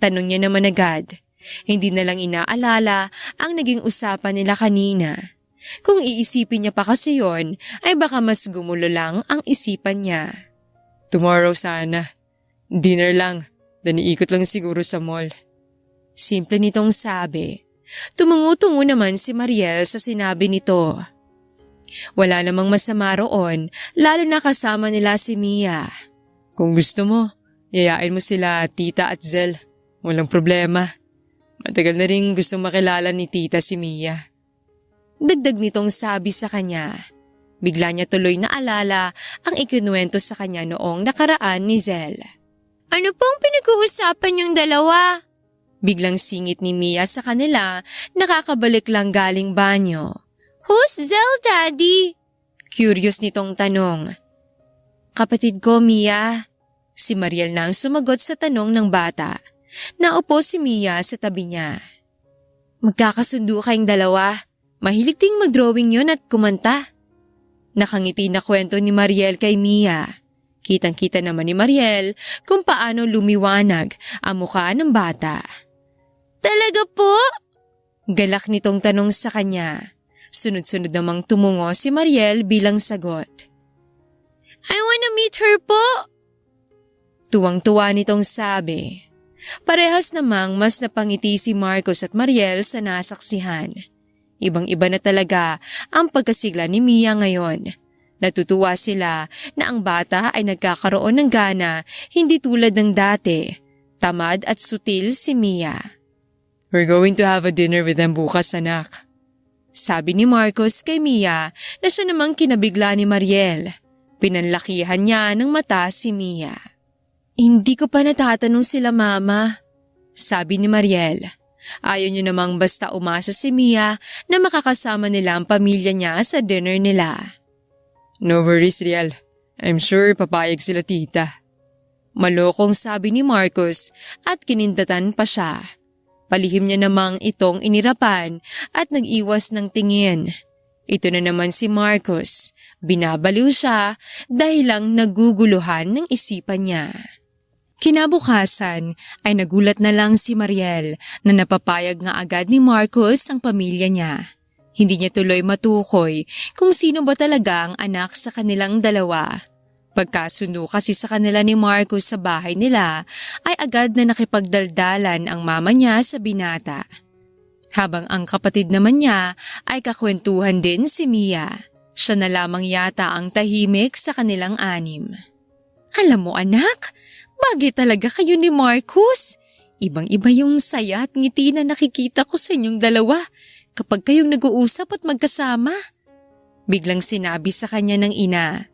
Tanong niya naman agad. Hindi na lang inaalala ang naging usapan nila kanina. Kung iisipin niya pa kasi yon, ay baka mas gumulo lang ang isipan niya. Tomorrow sana. Dinner lang. Dan iikot lang siguro sa mall. Simple nitong sabi. Tumungo-tungo naman si Mariel sa sinabi nito. Wala namang masama roon, lalo na kasama nila si Mia. Kung gusto mo, yayain mo sila Tita at Zel. Walang problema. Matagal na rin gustong makilala ni Tita si Mia. Dagdag nitong sabi sa kanya. Bigla niya tuloy na alala ang ikinuwento sa kanya noong nakaraan ni Zel. Ano pong pinag-uusapan yung dalawa? Biglang singit ni Mia sa kanila, nakakabalik lang galing banyo. Who's Zel, Daddy? Curious nitong tanong. Kapatid ko, Mia. Si Mariel nang sumagot sa tanong ng bata. Naupo si Mia sa tabi niya. Magkakasundo kayong dalawa. Mahilig ding mag-drawing yun at kumanta. Nakangiti na kwento ni Mariel kay Mia. Kitang-kita naman ni Mariel kung paano lumiwanag ang mukha ng bata. Talaga po? Galak nitong tanong sa kanya. Sunod-sunod namang tumungo si Mariel bilang sagot. I wanna meet her po. Tuwang-tuwa nitong sabi. Parehas namang mas napangiti si Marcos at Mariel sa nasaksihan. Ibang-iba na talaga ang pagkasigla ni Mia ngayon. Natutuwa sila na ang bata ay nagkakaroon ng gana, hindi tulad ng dati. Tamad at sutil si Mia. We're going to have a dinner with them bukas, anak. Sabi ni Marcos kay Mia na siya namang kinabigla ni Mariel. Pinanlakihan niya ng mata si Mia. Hindi ko pa natatanong sila mama, sabi ni Mariel. Ayaw niyo namang basta umasa si Mia na makakasama nila ang pamilya niya sa dinner nila. No worries, Riel. I'm sure papayag sila tita. Malokong sabi ni Marcos at kinindatan pa siya. Palihim niya namang itong inirapan at nag-iwas ng tingin. Ito na naman si Marcos. Binabaliw siya dahil lang naguguluhan ng isipan niya. Kinabukasan ay nagulat na lang si Mariel na napapayag nga agad ni Marcos ang pamilya niya. Hindi niya tuloy matukoy kung sino ba talaga ang anak sa kanilang dalawa. Pagkasundo kasi sa kanila ni Marcos sa bahay nila ay agad na nakipagdaldalan ang mama niya sa binata. Habang ang kapatid naman niya ay kakwentuhan din si Mia. Siya na lamang yata ang tahimik sa kanilang anim. Alam mo anak, bagay talaga kayo ni Marcos. Ibang-iba yung saya at ngiti na nakikita ko sa inyong dalawa kapag kayong nag-uusap at magkasama. Biglang sinabi sa kanya ng ina.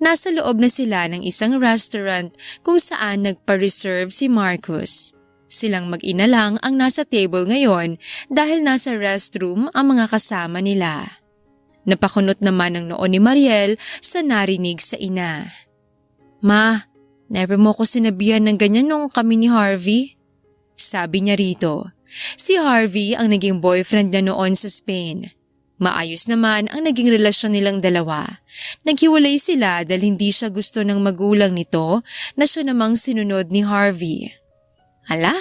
Nasa loob na sila ng isang restaurant kung saan nagpa-reserve si Marcos. Silang mag-ina lang ang nasa table ngayon dahil nasa restroom ang mga kasama nila. Napakunot naman ang noon ni Mariel sa narinig sa ina. Ma, never mo ko sinabihan ng ganyan nung kami ni Harvey. Sabi niya rito. Si Harvey ang naging boyfriend niya noon sa Spain. Maayos naman ang naging relasyon nilang dalawa. Naghiwalay sila dahil hindi siya gusto ng magulang nito na siya namang sinunod ni Harvey. Hala,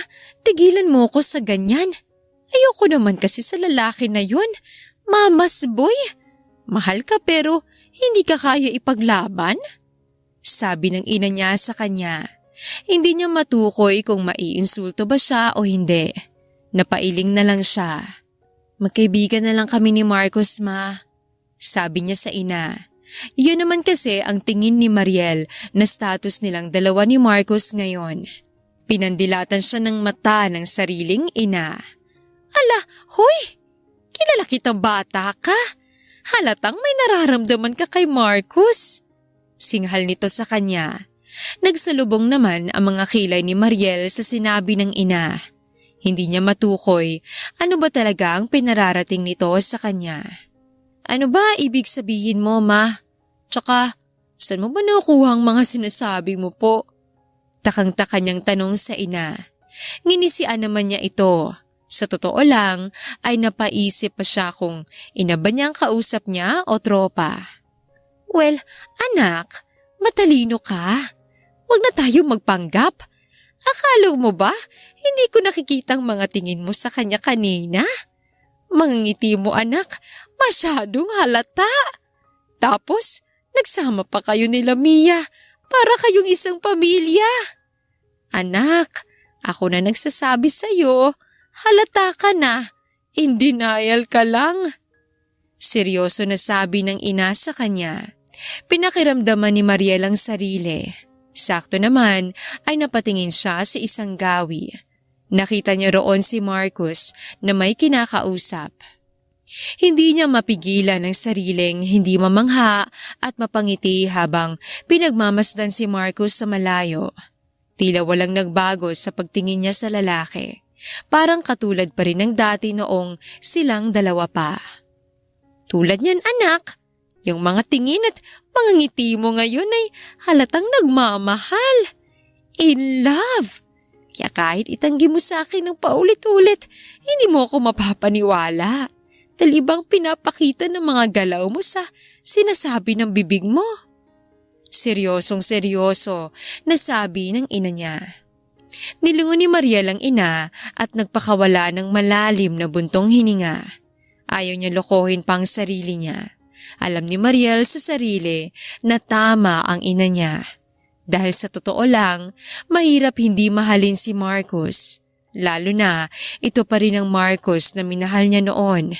tigilan mo ko sa ganyan. Ayoko naman kasi sa lalaki na yun. Mama's boy. Mahal ka pero hindi ka kaya ipaglaban? Sabi ng ina niya sa kanya. Hindi niya matukoy kung maiinsulto ba siya o hindi. Napailing na lang siya. Magkaibigan na lang kami ni Marcos, ma. Sabi niya sa ina. Yun naman kasi ang tingin ni Mariel na status nilang dalawa ni Marcos ngayon. Pinandilatan siya ng mata ng sariling ina. Ala, hoy! Kilala kitang bata ka. Halatang may nararamdaman ka kay Marcos. Singhal nito sa kanya. Nagsalubong naman ang mga kilay ni Mariel sa sinabi ng ina. Hindi niya matukoy ano ba talaga ang pinararating nito sa kanya. Ano ba ibig sabihin mo, ma? Tsaka, saan mo ba nakuha ang mga sinasabi mo po? Takang-taka niyang tanong sa ina. Nginisian naman niya ito. Sa totoo lang ay napaisip pa siya kung ina ba niyang kausap niya o tropa. Well, anak, matalino ka. Huwag na tayo magpanggap. Akala mo ba, hindi ko nakikitang mga tingin mo sa kanya kanina? Mga ngiti mo anak, masyadong halata. Tapos, nagsama pa kayo nila Mia para kayong isang pamilya. Anak, ako na nagsasabi sa'yo, halata ka na, in denial ka lang. Seryoso na sabi ng ina sa kanya. Pinakiramdaman ni Mariel ang sarili. Sakto naman ay napatingin siya sa isang gawi. Nakita niya roon si Marcos na may kinakausap. Hindi niya mapigilan ang sariling hindi mamangha at mapangiti habang pinagmamasdan si Marcos sa malayo. Tila walang nagbago sa pagtingin niya sa lalaki. Parang katulad pa rin ng dati noong silang dalawa pa. Tulad niyan anak, yung mga tingin at mga ngiti mo ngayon ay halatang nagmamahal. In love. Kaya kahit itanggi mo sa akin ng paulit-ulit, hindi mo ako mapapaniwala. Dahil ibang pinapakita ng mga galaw mo sa sinasabi ng bibig mo. Seryosong seryoso na sabi ng ina niya. Nilingon ni Mariel ang ina at nagpakawala ng malalim na buntong hininga. Ayaw niya lokohin pa ang sarili niya. Alam ni Mariel sa sarili na tama ang ina niya. Dahil sa totoo lang, mahirap hindi mahalin si Marcus. Lalo na, ito pa rin ang Marcus na minahal niya noon.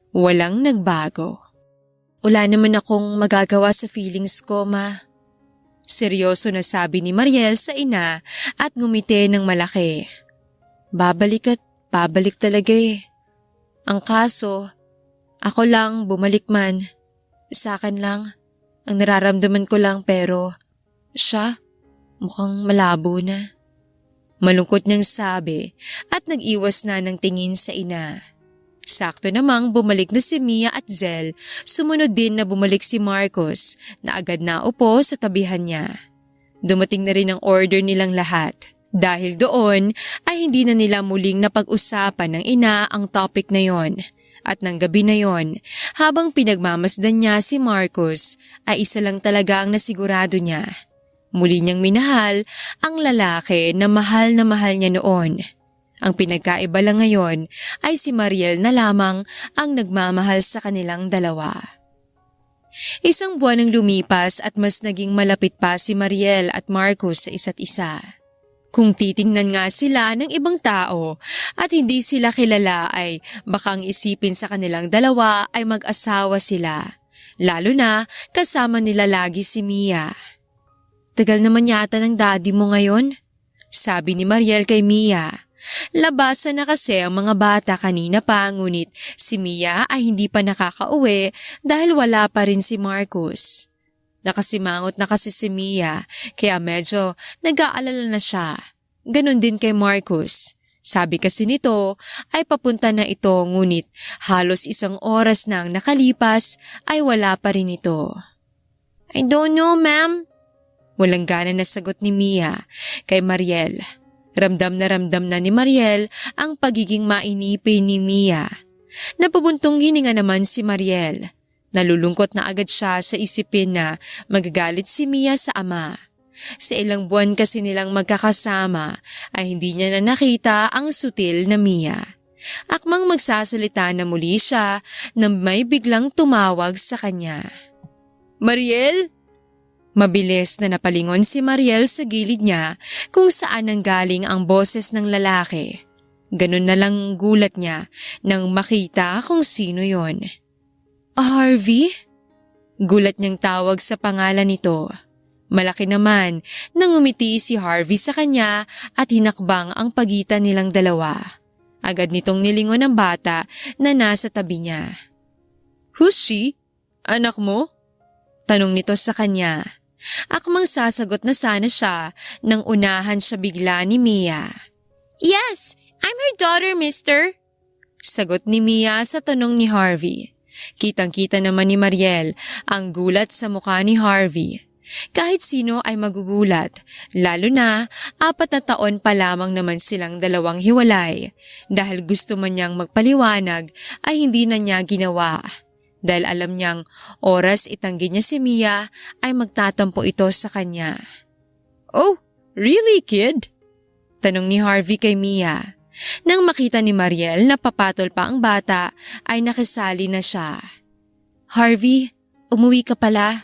Walang nagbago. Wala naman akong magagawa sa feelings ko, ma. Seryoso na sabi ni Mariel sa ina at ngumiti ng malaki. Babalik at babalik talaga eh. Ang kaso, ako lang bumalik man. Sa akin lang, ang nararamdaman ko lang pero siya mukhang malabo na. Malungkot niyang sabi at nag-iwas na ng tingin sa ina. Sakto namang bumalik na si Mia at Zel, sumunod din na bumalik si Marcos na agad naupo sa tabihan niya. Dumating na rin ang order nilang lahat. Dahil doon ay hindi na nila muling napag-usapan ng ina ang topic na yon. At ng gabi na yon, habang pinagmamasdan niya si Marcos, ay isa lang talaga ang nasigurado niya. Muli niyang minahal ang lalaki na mahal niya noon. Ang pinagkaiba lang ngayon ay si Mariel na lamang ang nagmamahal sa kanilang dalawa. Isang buwan ang lumipas at mas naging malapit pa si Mariel at Marcos sa isa't isa. Kung titingnan nga sila ng ibang tao at hindi sila kilala ay baka ang isipin sa kanilang dalawa ay mag-asawa sila. Lalo na kasama nila lagi si Mia. Tagal naman yata ng daddy mo ngayon, sabi ni Mariel kay Mia. Labasan na kasi ang mga bata kanina pa ngunit si Mia ay hindi pa nakakauwi dahil wala pa rin si Marcus. Nakasimangot na kasi si Mia kaya medyo nag-aalala na siya. Ganon din kay Marcus. Sabi kasi nito ay papunta na ito ngunit halos 1 oras nang nakalipas ay wala pa rin ito. I don't know, ma'am. Walang gana na sagot ni Mia kay Mariel. Ramdam na ni Mariel ang pagiging mainipin ni Mia. Napubuntong hininga naman si Mariel. Nalulungkot na agad siya sa isipin na magagalit si Mia sa ama. Sa ilang buwan kasi nilang magkakasama ay hindi niya na nakita ang sutil na Mia. Akmang magsasalita na muli siya nang may biglang tumawag sa kanya. Mariel? Mabilis na napalingon si Mariel sa gilid niya kung saan nanggaling ang boses ng lalaki. Ganun na lang gulat niya nang makita kung sino yon. Harvey? Gulat niyang tawag sa pangalan nito. Malaki naman nang umiti si Harvey sa kanya at hinakbang ang pagitan nilang dalawa. Agad nitong nilingon ang bata na nasa tabi niya. Who's she? Anak mo? Tanong nito sa kanya. Akmang sasagot na sana siya nang unahan siya bigla ni Mia. Yes, I'm her daughter, mister. Sagot ni Mia sa tanong ni Harvey. Kitang-kita naman ni Mariel ang gulat sa mukha ni Harvey. Kahit sino ay magugulat, lalo na 4 na taon pa lamang naman silang dalawang hiwalay. Dahil gusto man niyang magpaliwanag ay hindi na niya ginawa. Dahil alam niyang oras itanggi niya si Mia ay magtatampo ito sa kanya. Oh, really, kid? Tanong ni Harvey kay Mia. Nang makita ni Mariel na papatol pa ang bata ay nakisali na siya. Harvey, umuwi ka pala.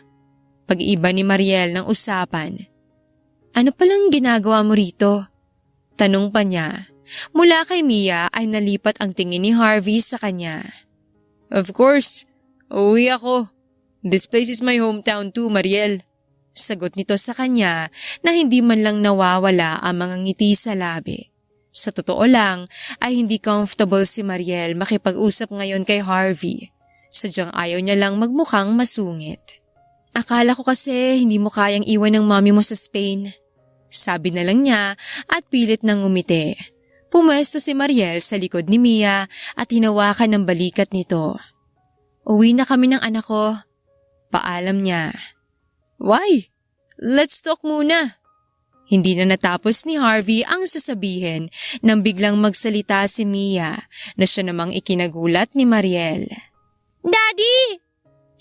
Pag-iba ni Mariel ng usapan. Ano palang ginagawa mo rito? Tanong pa niya. Mula kay Mia ay nalipat ang tingin ni Harvey sa kanya. Of course. Uwi ako. This place is my hometown too, Mariel. Sagot nito sa kanya na hindi man lang nawawala ang mga ngiti sa labi. Sa totoo lang ay hindi comfortable si Mariel makipag-usap ngayon kay Harvey. Sadyang ayaw niya lang magmukhang masungit. Akala ko kasi hindi mo kayang iwan ng mami mo sa Spain. Sabi na lang niya at pilit nang umiti. Pumwesto si Mariel sa likod ni Mia at hinawakan ng balikat nito. Uwi na kami ng anak ko. Paalam niya. Why? Let's talk muna. Hindi na natapos ni Harvey ang sasabihin nang biglang magsalita si Mia na siya namang ikinagulat ni Mariel. Daddy!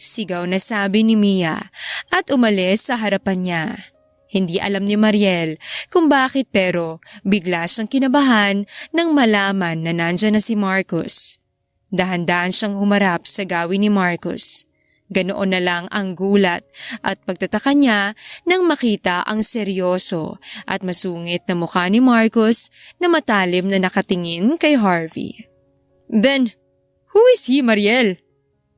Sigaw na sabi ni Mia at umalis sa harapan niya. Hindi alam ni Mariel kung bakit pero bigla siyang kinabahan nang malaman na nandyan na si Marcus. Dahan-dahan siyang humarap sa gawin ni Marcus. Ganoon na lang ang gulat at pagtataka niya nang makita ang seryoso at masungit na mukha ni Marcus na matalim na nakatingin kay Harvey. Then, who is he, Mariel?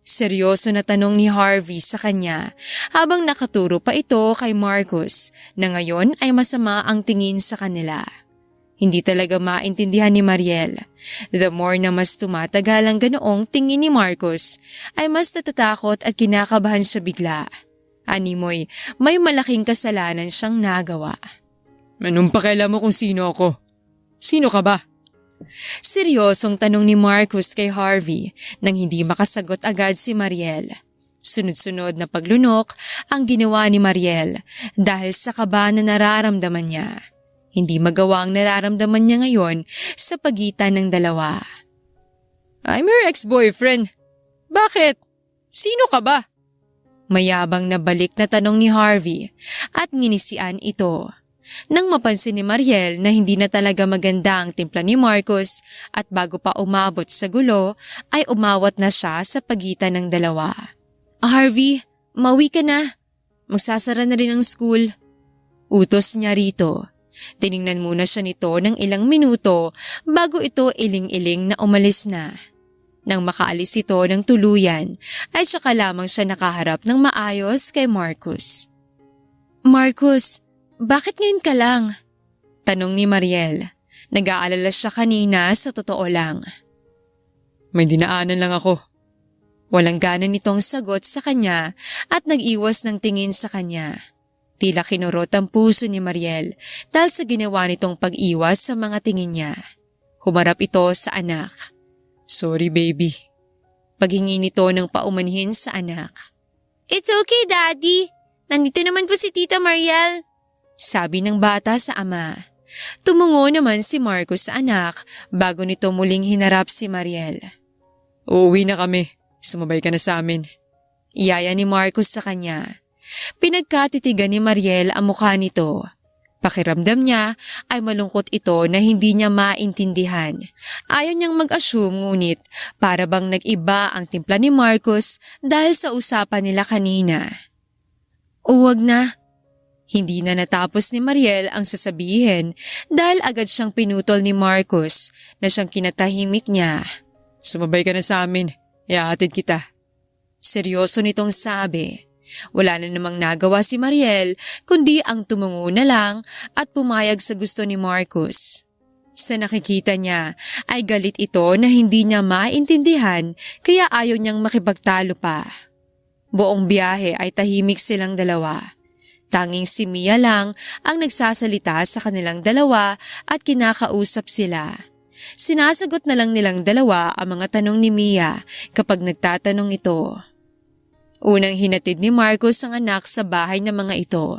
Seryoso na tanong ni Harvey sa kanya habang nakaturo pa ito kay Marcus na ngayon ay masama ang tingin sa kanila. Hindi talaga maintindihan ni Mariel. The more na mas tumatagal ang ganoong tingin ni Marcus, ay mas natatakot at kinakabahan siya bigla. Animoy, may malaking kasalanan siyang nagawa. Anong pakialam mo kung sino ako? Sino ka ba? Seryosong tanong ni Marcus kay Harvey nang hindi makasagot agad si Mariel. Sunod-sunod na paglunok ang ginawa ni Mariel dahil sa kaba na nararamdaman niya. Hindi magawa ang nararamdaman niya ngayon sa pagitan ng dalawa. I'm your ex-boyfriend. Bakit? Sino ka ba? Mayabang na balik na tanong ni Harvey at nginisian ito. Nang mapansin ni Mariel na hindi na talaga maganda ang timpla ni Marcus at bago pa umabot sa gulo ay umawat na siya sa pagitan ng dalawa. Harvey, mauwi ka na. Magsasara na rin ang school. Utos niya rito. Tiningnan muna siya nito ng ilang minuto bago ito iling-iling na umalis na. Nang makaalis ito ng tuluyan ay saka lamang siya nakaharap ng maayos kay Marcus. Marcus, bakit ngayon ka lang? Tanong ni Mariel. Nag-aalala siya kanina sa totoo lang. May dinaanan lang ako. Walang gana nitong sagot sa kanya at nag-iwas ng tingin sa kanya. Tila kinurot ang puso ni Mariel dahil sa ginawa nitong pag-iwas sa mga tingin niya. Humarap ito sa anak. Sorry, baby. Paghingi nito ng paumanhin sa anak. It's okay, Daddy. Nandito naman po si Tita Mariel. Sabi ng bata sa ama. Tumungo naman si Marcus sa anak bago nito muling hinarap si Mariel. Uuwi na kami. Sumabay ka na sa amin. Iyaya ni Marcus sa kanya. Pinagkatitigan ni Mariel ang mukha nito. Pakiramdam niya ay malungkot ito na hindi niya maintindihan. Ayaw niyang mag-assume ngunit para bang nag-iba ang timpla ni Marcus dahil sa usapan nila kanina. Huwag na. Hindi na natapos ni Mariel ang sasabihin dahil agad siyang pinutol ni Marcus na siyang kinatahimik niya. Sumabay ka na sa amin. Ihahatid kita. Seryoso nitong sabi. Wala na namang nagawa si Mariel kundi ang tumungo na lang at pumayag sa gusto ni Marcus. Sa nakikita niya ay galit ito na hindi niya maintindihan kaya ayaw niyang makipagtalo pa. Buong biyahe ay tahimik silang dalawa. Tanging si Mia lang ang nagsasalita sa kanilang dalawa at kinakausap sila. Sinasagot na lang nilang dalawa ang mga tanong ni Mia kapag nagtatanong ito. Unang hinatid ni Marcus ang anak sa bahay ng mga ito.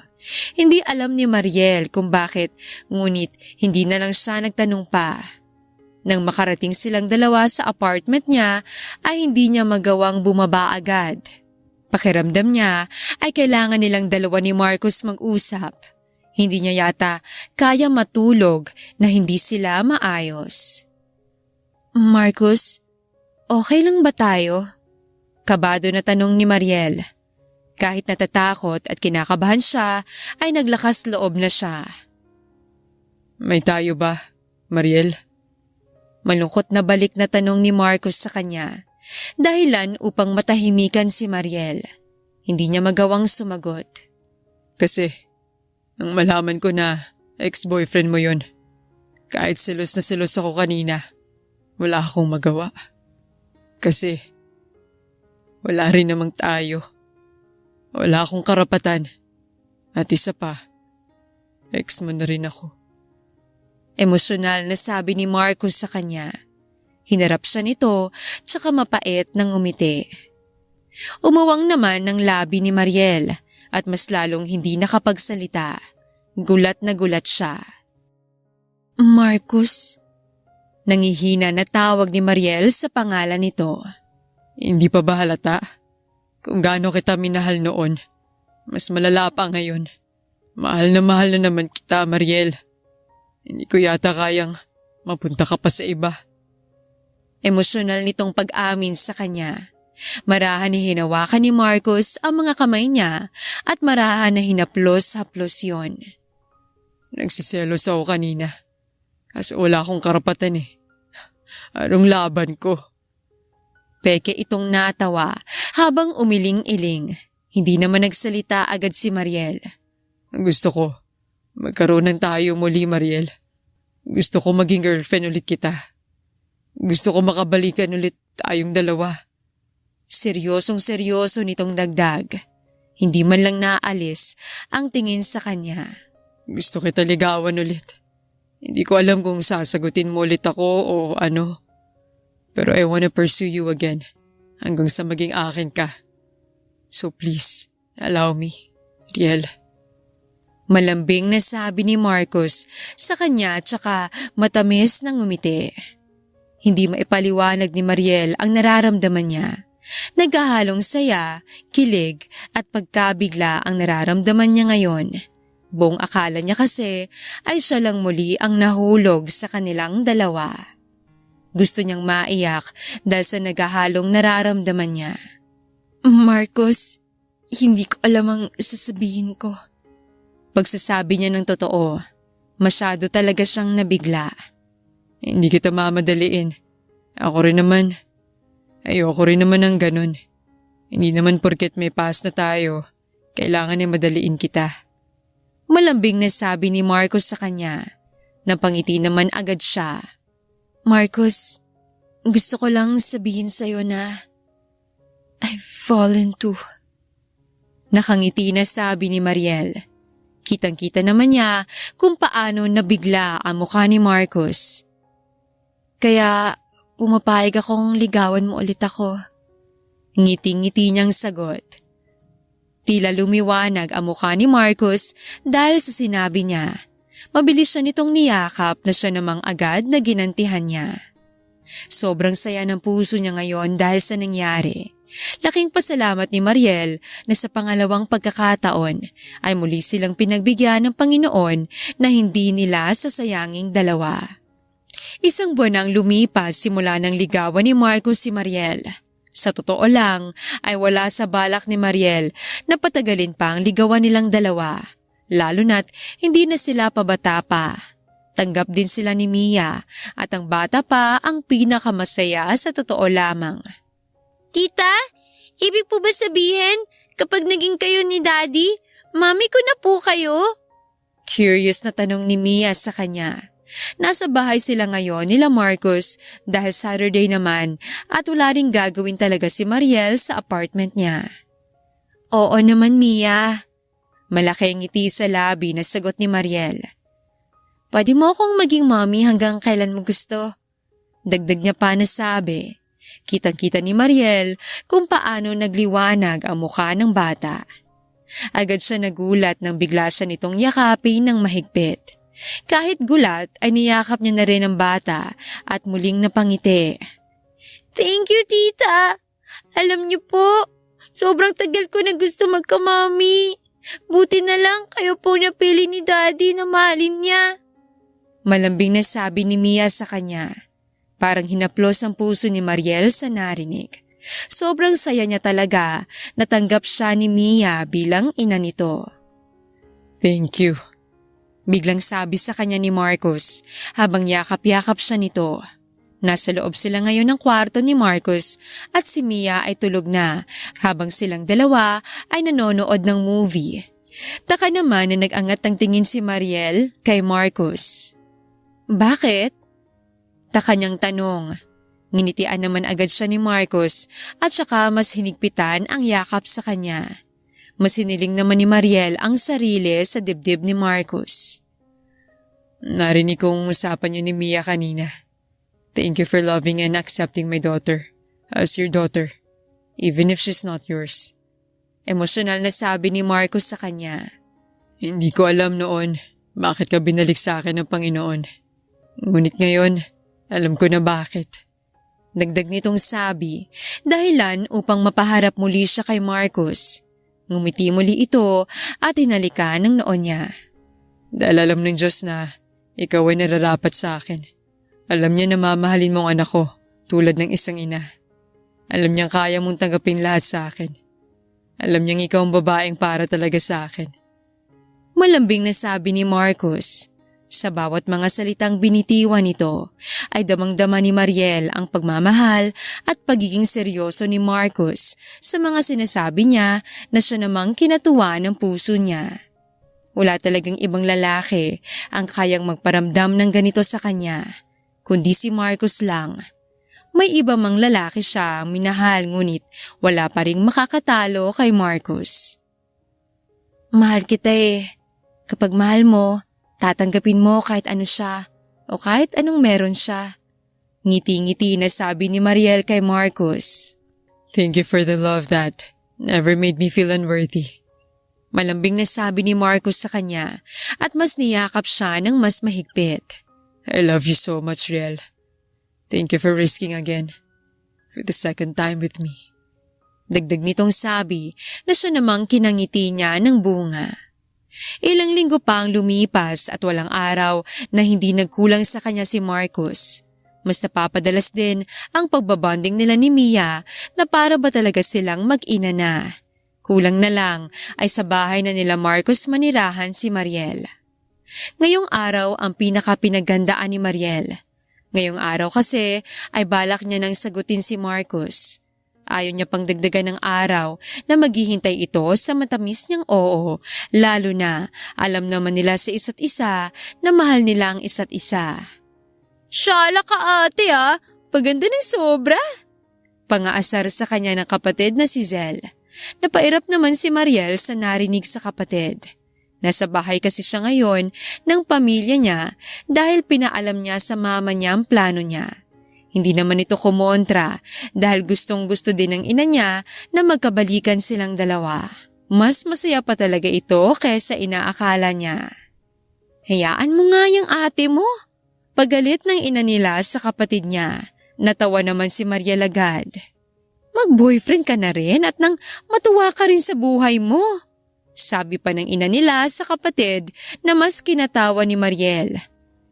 Hindi alam ni Mariel kung bakit, ngunit hindi na lang siya nagtanong pa. Nang makarating silang dalawa sa apartment niya, ay hindi niya magawang bumaba agad. Pakiramdam niya ay kailangan nilang dalawa ni Marcus mag-usap. Hindi niya yata kaya matulog na hindi sila maayos. Marcus, okay lang ba tayo? Kabado na tanong ni Mariel. Kahit natatakot at kinakabahan siya, ay naglakas loob na siya. May tayo ba, Mariel? Malungkot na balik na tanong ni Marcus sa kanya. Dahilan upang matahimikan si Mariel. Hindi niya magawang sumagot. Kasi, nang malaman ko na ex-boyfriend mo yun, kahit selos na selos ako kanina, wala akong magawa. Kasi, wala rin namang tayo. Wala akong karapatan. At isa pa, ex mo na rin ako. Emosyonal na sabi ni Marcus sa kanya. Hinarap siya nito, tsaka mapait nang umiti. Umawang naman ng labi ni Mariel at mas lalong hindi nakapagsalita. Gulat na gulat siya. Marcus? Nangihina na tawag ni Mariel sa pangalan nito. Hindi pa ba halata? Kung gaano kita minahal noon, mas malala pa ngayon. Mahal na naman kita, Mariel. Hindi ko yata kayang mapunta ka pa sa iba. Emosyonal nitong pag-amin sa kanya. Marahan na hinawakan ni Marcos ang mga kamay niya at marahan na hinaplos-haplos yon. Nagsiselos ako kanina. Kasi wala akong karapatan eh. Anong laban ko? Peke itong natawa habang umiling-iling. Hindi naman nagsalita agad si Mariel. Gusto ko, magkaroon ng tayo muli, Mariel. Gusto ko maging girlfriend ulit kita. Gusto ko makabalikan ulit tayong dalawa. Seryosong-seryoso nitong dagdag. Hindi man lang naalis ang tingin sa kanya. Gusto kita ligawan ulit. Hindi ko alam kung sasagutin mo ulit ako o ano. Pero I wanna pursue you again hanggang sa maging akin ka. So please, allow me, Riel. Malambing na sabi ni Marcos sa kanya tsaka matamis na ngumiti. Hindi maipaliwanag ni Mariel ang nararamdaman niya. Naghahalong saya, kilig at pagkabigla ang nararamdaman niya ngayon. Buong akala niya kasi ay siya lang muli ang nahulog sa kanilang dalawa. Gusto niyang maiyak dahil sa naghahalong nararamdaman niya. Marcos, hindi ko alam ang sasabihin ko. Pagsasabi niya ng totoo, masyado talaga siyang nabigla. Hindi kita mamadaliin. Ayoko rin naman ng ganun. Hindi naman porket may past na tayo, kailangan madaliin kita. Malambing na sabi ni Marcos sa kanya. Napangiti naman agad siya. Marcos, gusto ko lang sabihin sa'yo na I've fallen too. Nakangiti na sabi ni Mariel. Kitang-kita naman niya kung paano nabigla ang mukha ni Marcos. Kaya pumapayag akong ligawan mo ulit ako. Ngiti-ngiti niyang sagot. Tila lumiwanag ang mukha ni Marcos dahil sa sinabi niya. Mabilis siya nitong niyakap na siya namang agad na ginantihan niya. Sobrang saya ng puso niya ngayon dahil sa nangyari. Laking pasalamat ni Mariel na sa pangalawang pagkakataon ay muli silang pinagbigyan ng Panginoon na hindi nila sasayanging dalawa. Isang buwan ang lumipas simula ng ligawan ni Marcos si Mariel. Sa totoo lang ay wala sa balak ni Mariel na patagalin pa ang ligawan nilang dalawa. Lalo na't hindi na sila pabata pa. Tanggap din sila ni Mia at ang bata pa ang pinakamasaya sa totoo lamang. Tita, ibig po ba sabihin kapag naging kayo ni Daddy, mami ko na po kayo? Curious na tanong ni Mia sa kanya. Nasa bahay sila ngayon nila Marcos dahil Saturday naman at wala ring gagawin talaga si Mariel sa apartment niya. Oo naman Mia. Malaking ngiti sa labi na sagot ni Mariel. Pwede mo akong maging mommy hanggang kailan mo gusto? Dagdag niya pa na sabi. Kitang-kita ni Mariel kung paano nagliwanag ang mukha ng bata. Agad siya nagulat nang bigla siya nitong yakapin ng mahigpit. Kahit gulat ay niyakap niya na rin ang bata at muling napangiti. Thank you, tita. Alam niyo po, sobrang tagal ko na gusto magkamami. Buti na lang kayo po napili ni Daddy na mahalin niya. Malambing na sabi ni Mia sa kanya. Parang hinaplos ang puso ni Mariel sa narinig. Sobrang saya niya talaga, natanggap siya ni Mia bilang ina nito. Thank you. Biglang sabi sa kanya ni Marcos habang yakap-yakap siya nito. Nasa loob sila ngayon ng kwarto ni Marcos at si Mia ay tulog na habang silang dalawa ay nanonood ng movie. Taka naman na nag-angat ng tingin si Mariel kay Marcos. Bakit? Taka niyang tanong. Nginitian naman agad siya ni Marcos at saka mas hinigpitan ang yakap sa kanya. Mas hiniling naman ni Mariel ang sarili sa dibdib ni Marcos. Narinig kong usapan niyo ni Mia kanina. Thank you for loving and accepting my daughter as your daughter, even if she's not yours. Emosyonal na sabi ni Marcos sa kanya. Hindi ko alam noon bakit ka binalik sa akin ng Panginoon. Ngunit ngayon, alam ko na bakit. Dagdag nitong sabi, dahilan upang mapaharap muli siya kay Marcos. Ngumiti muli ito at hinalikan ng noo niya. Dahil alam ng Diyos na ikaw ay nararapat sa akin. Alam niya na mamahalin mong anak ko tulad ng isang ina. Alam niyang kaya mong tanggapin lahat sa akin. Alam niyang ikaw ang babaeng para talaga sa akin. Malambing na sabi ni Marcus. Sa bawat mga salitang binitiwan nito ay damang-dama ni Mariel ang pagmamahal at pagiging seryoso ni Marcus sa mga sinasabi niya na siya namang kinatuwa ng puso niya. Wala talagang ibang lalaki ang kayang magparamdam ng ganito sa kanya, kundi si Marcus lang. May iba mang lalaki siya minahal ngunit wala pa ring makakatalo kay Marcus. Mahal kita eh. Kapag mahal mo, tatanggapin mo kahit ano siya o kahit anong meron siya. Ngiti-ngiti na sabi ni Mariel kay Marcus. Thank you for the love that never made me feel unworthy. Malambing na sabi ni Marcus sa kanya at mas niyakap siya ng mas mahigpit. I love you so much, Riel. Thank you for risking again. For the second time with me. Dagdag nitong sabi na siya namang kinangiti niya ng bunga. Ilang linggo pa ang lumipas at walang araw na hindi nagkulang sa kanya si Marcus. Mas napapadalas din ang pagbabonding nila ni Mia na para ba talaga silang mag-ina na. Kulang na lang ay sa bahay na nila Marcus manirahan si Mariel. Ngayong araw ang pinaka-pinagandaan ni Mariel. Ngayong araw kasi ay balak niya nang sagutin si Marcus. Ayaw niya pang dagdagan ng araw na maghihintay ito sa matamis niyang oo, lalo na alam naman nila sa isa't isa na mahal nila ang isa't isa. Shala ka ate paganda ng sobra. Pangaasar sa kanya ng kapatid na si Zel. Napairap naman si Mariel sa narinig sa kapatid. Nasa bahay kasi siya ngayon ng pamilya niya dahil pinaalam niya sa mama niya ang plano niya. Hindi naman ito kumontra dahil gustong-gusto din ng ina niya na magkabalikan silang dalawa. Mas masaya pa talaga ito kaysa inaakala niya. Hayaan mo nga yung ate mo. Pagalit ng ina nila sa kapatid niya. Natawa naman si Mariel agad. Mag-boyfriend ka na rin at nang matuwa ka rin sa buhay mo. Sabi pa ng ina nila sa kapatid na mas kinatawa ni Mariel.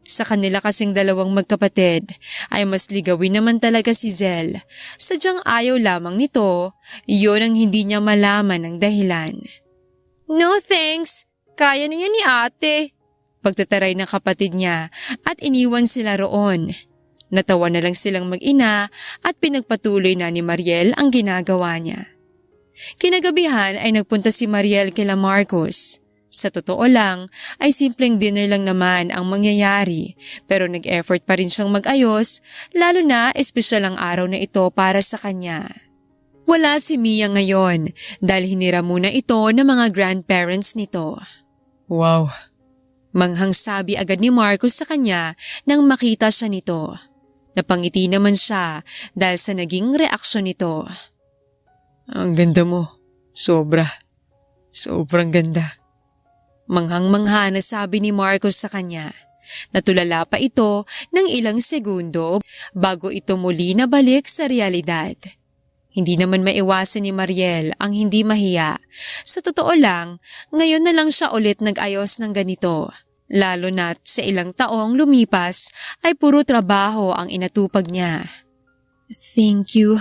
Sa kanila kasing dalawang magkapatid ay mas ligawin naman talaga si Zel. Sadyang ayaw lamang nito, yun ang hindi niya malaman ng dahilan. No thanks, kaya na yan ni ate. Pagtataray ng kapatid niya at iniwan sila roon. Natawa na lang silang mag-ina at pinagpatuloy na ni Mariel ang ginagawa niya. Kinagabihan ay nagpunta si Mariel kila Marcos. Sa totoo lang, ay simpleng dinner lang naman ang mangyayari pero nag-effort pa rin siyang mag-ayos lalo na espesyal ang araw na ito para sa kanya. Wala si Mia ngayon dahil hinira muna ito ng mga grandparents nito. Wow! Manghang sabi agad ni Marcos sa kanya nang makita siya nito. Napangiti naman siya dahil sa naging reaksyon nito. Ang ganda mo. Sobra. Sobrang ganda. Manghang-mangha na sabi ni Marcos sa kanya. Natulala pa ito ng ilang segundo bago ito muli nabalik sa realidad. Hindi naman maiwasan ni Mariel ang hindi mahiya. Sa totoo lang, ngayon na lang siya ulit nag-ayos ng ganito. Lalo na't sa ilang taong lumipas ay puro trabaho ang inatupag niya. Thank you.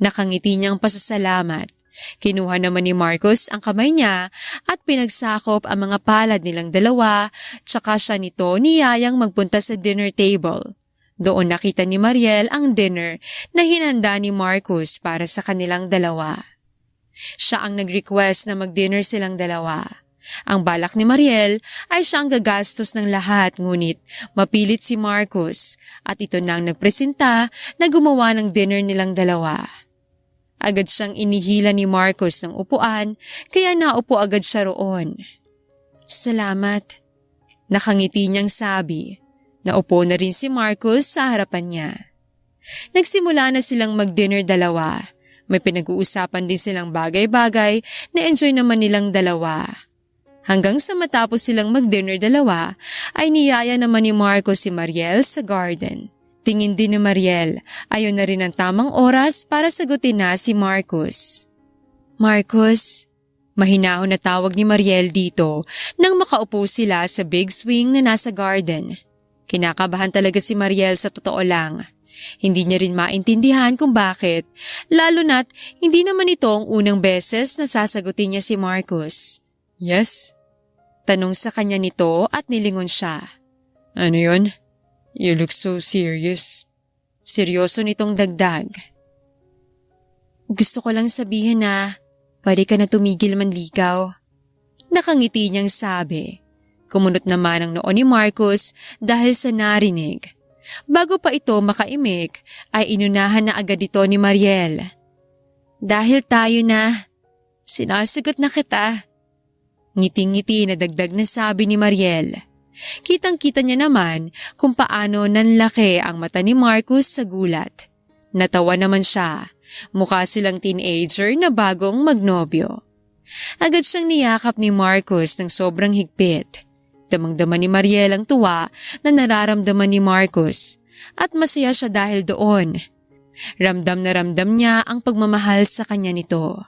Nakangiti niyang pasasalamat. Kinuha naman ni Marcos ang kamay niya at pinagsakop ang mga palad nilang dalawa tsaka siya nito niyayang magpunta sa dinner table. Doon nakita ni Mariel ang dinner na hinanda ni Marcos para sa kanilang dalawa. Siya ang nag-request na mag-dinner silang dalawa. Ang balak ni Mariel ay siya ang gagastos ng lahat ngunit mapilit si Marcos at ito na ang nagpresenta na gumawa ng dinner nilang dalawa. Agad siyang inihila ni Marcos ng upuan kaya naupo agad siya roon. Salamat. Nakangiti niyang sabi. Naupo na rin si Marcos sa harapan niya. Nagsimula na silang mag-dinner dalawa. May pinag-uusapan din silang bagay-bagay na enjoy naman nilang dalawa. Hanggang sa matapos silang mag-dinner dalawa ay niyaya naman ni Marcos si Mariel sa garden. Tingin din ni Mariel, ayon na rin ang tamang oras para sagutin na si Marcos. Marcos, Mahinahon na tawag ni Mariel dito nang makaupo sila sa big swing na nasa garden. Kinakabahan talaga si Mariel sa totoo lang. Hindi niya rin maintindihan kung bakit, lalo na't hindi naman ito ang unang beses na sasagutin niya si Marcus. Yes? Tanong sa kanya nito at nilingon siya. Ano yun? You look so serious. Seryoso nitong dagdag. Gusto ko lang sabihin na pwede ka na tumigil manligaw. Nakangiti niyang sabi. Kumunot naman ang noo ni Marcus dahil sa narinig. Bago pa ito makaimik, ay inunahan na agad ito ni Mariel. Dahil tayo na, sinasagot na kita. Ngiting-ngiti na dagdag na sabi ni Mariel. Kitang-kita niya naman kung paano nanlaki ang mata ni Marcus sa gulat. Natawa naman siya. Mukha silang teenager na bagong magnobyo. Agad siyang niyakap ni Marcus ng sobrang higpit. Damang-dama ni Mariel ang tuwa na nararamdaman ni Marcus at masaya siya dahil doon. Ramdam na ramdam niya ang pagmamahal sa kanya nito.